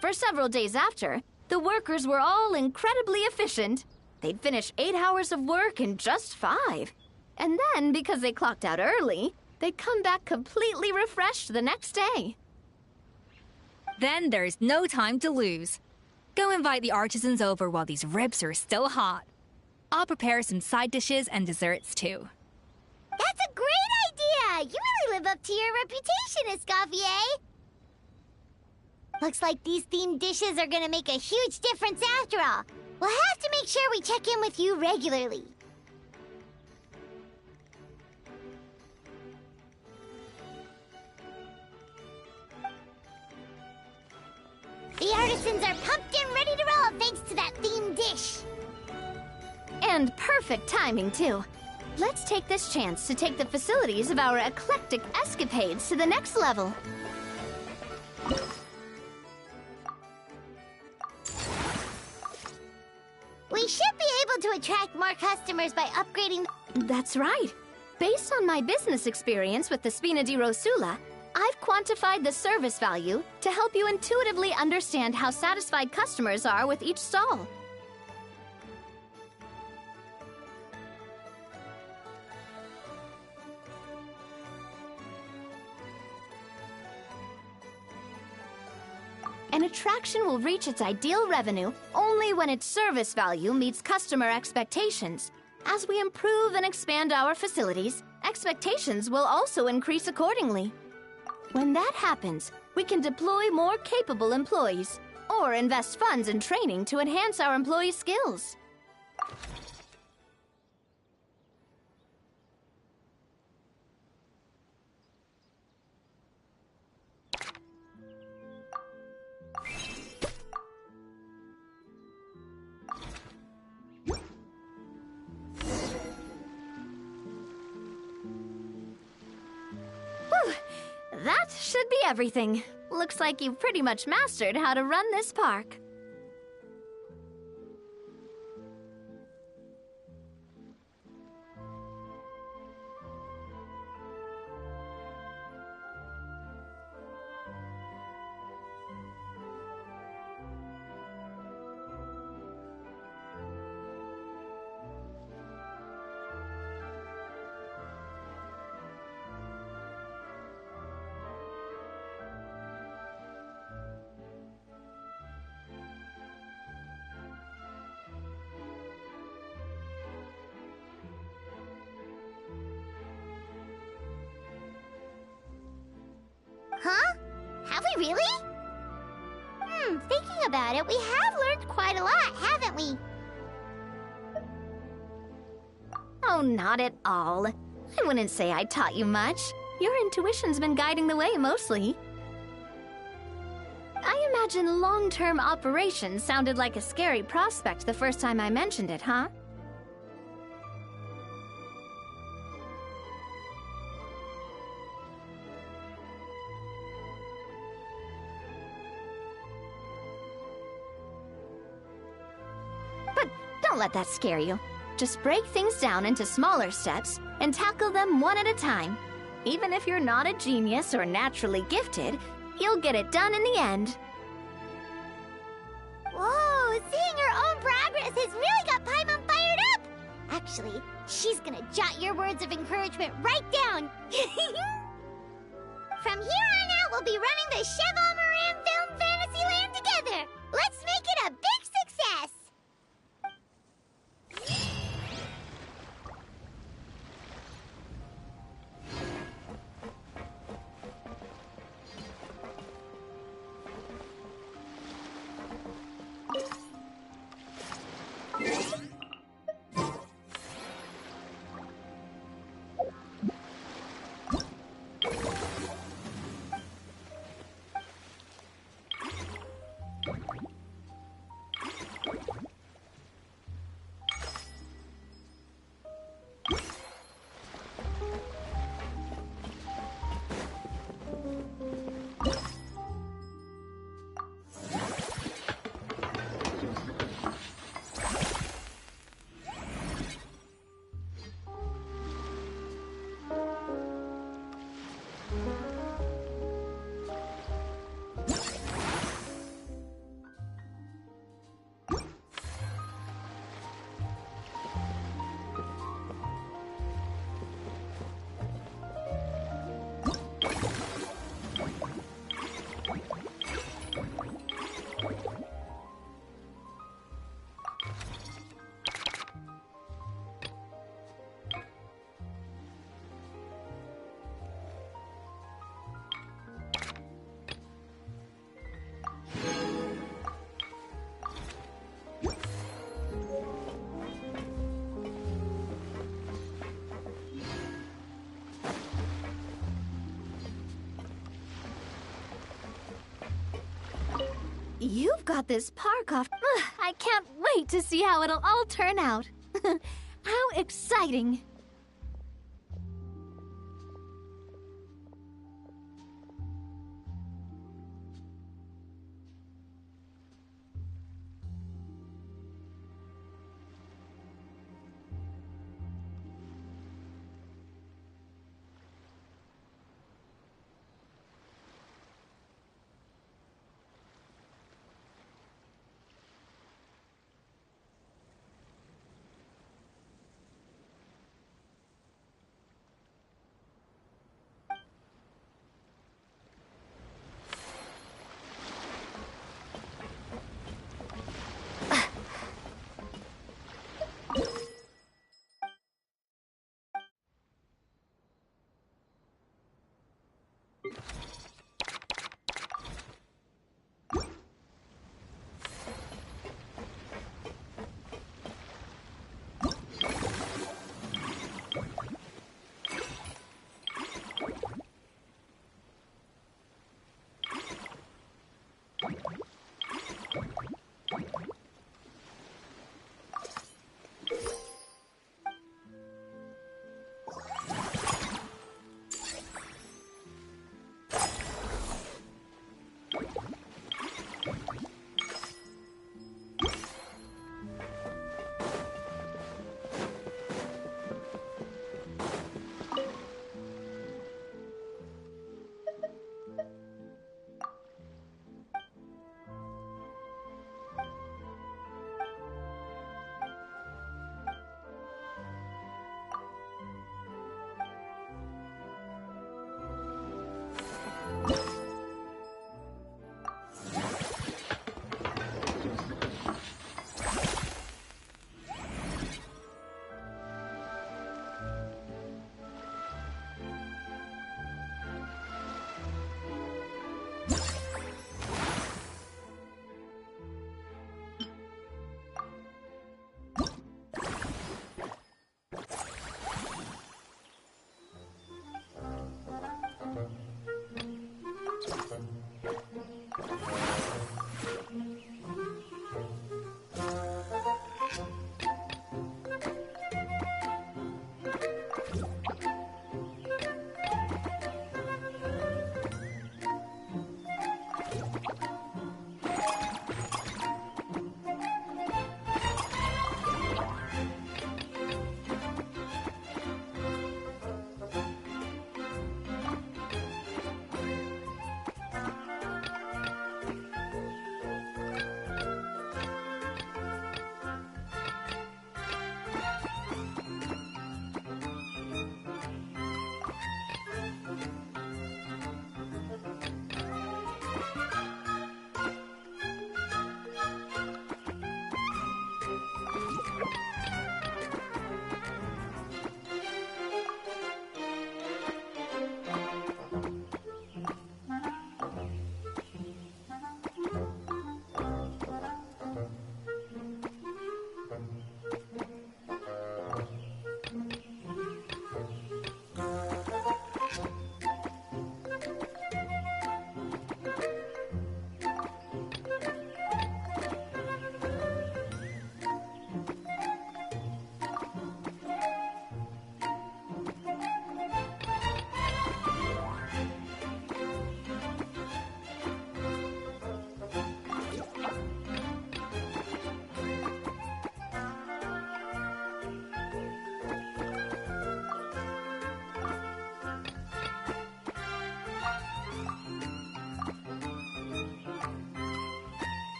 Speaker 7: For several days after, the workers were all incredibly efficient. They'd finish 8 hours of work in just 5. And then, because they clocked out early, they'd come back completely refreshed the next day.
Speaker 8: Then there's no time to lose. Go invite the artisans over while these ribs are still hot. I'll prepare some side dishes and desserts too.
Speaker 1: That's a great idea! You really live up to your reputation, Escoffier! Looks like these themed dishes are gonna make a huge difference after all. We'll have to make sure we check in with you regularly. The artisans are pumped and ready to roll thanks to that themed dish.
Speaker 7: And perfect timing, too. Let's take this chance to take the facilities of our eclectic escapades to the next level.
Speaker 1: We should be able to attract more customers by upgrading.
Speaker 7: That's right. Based on my business experience with the Spina di Rosula, I've quantified the service value to help you intuitively understand how satisfied customers are with each stall. An attraction will reach its ideal revenue only when its service value meets customer expectations. As we improve and expand our facilities, expectations will also increase accordingly. When that happens, we can deploy more capable employees or invest funds in training to enhance our employees' skills. That should be everything. Looks like you've pretty much mastered how to run this park.
Speaker 1: Huh? Have we really? Thinking about it, we have learned quite a lot, haven't we?
Speaker 7: Oh, not at all. I wouldn't say I taught you much. Your intuition's been guiding the way mostly. I imagine long-term operations sounded like a scary prospect the first time I mentioned it, huh? Don't let that scare you. Just break things down into smaller steps and tackle them one at a time. Even if you're not a genius or naturally gifted, you'll get it done in the end.
Speaker 1: Whoa, seeing her own progress has really got Paimon fired up! Actually, she's gonna jot your words of encouragement right down. From here on out, we'll be running the Cheval Moran Film Fantasyland together. Let's make it a big success!
Speaker 7: you've got this park off. Ugh, I can't wait to see how it'll all turn out. How exciting!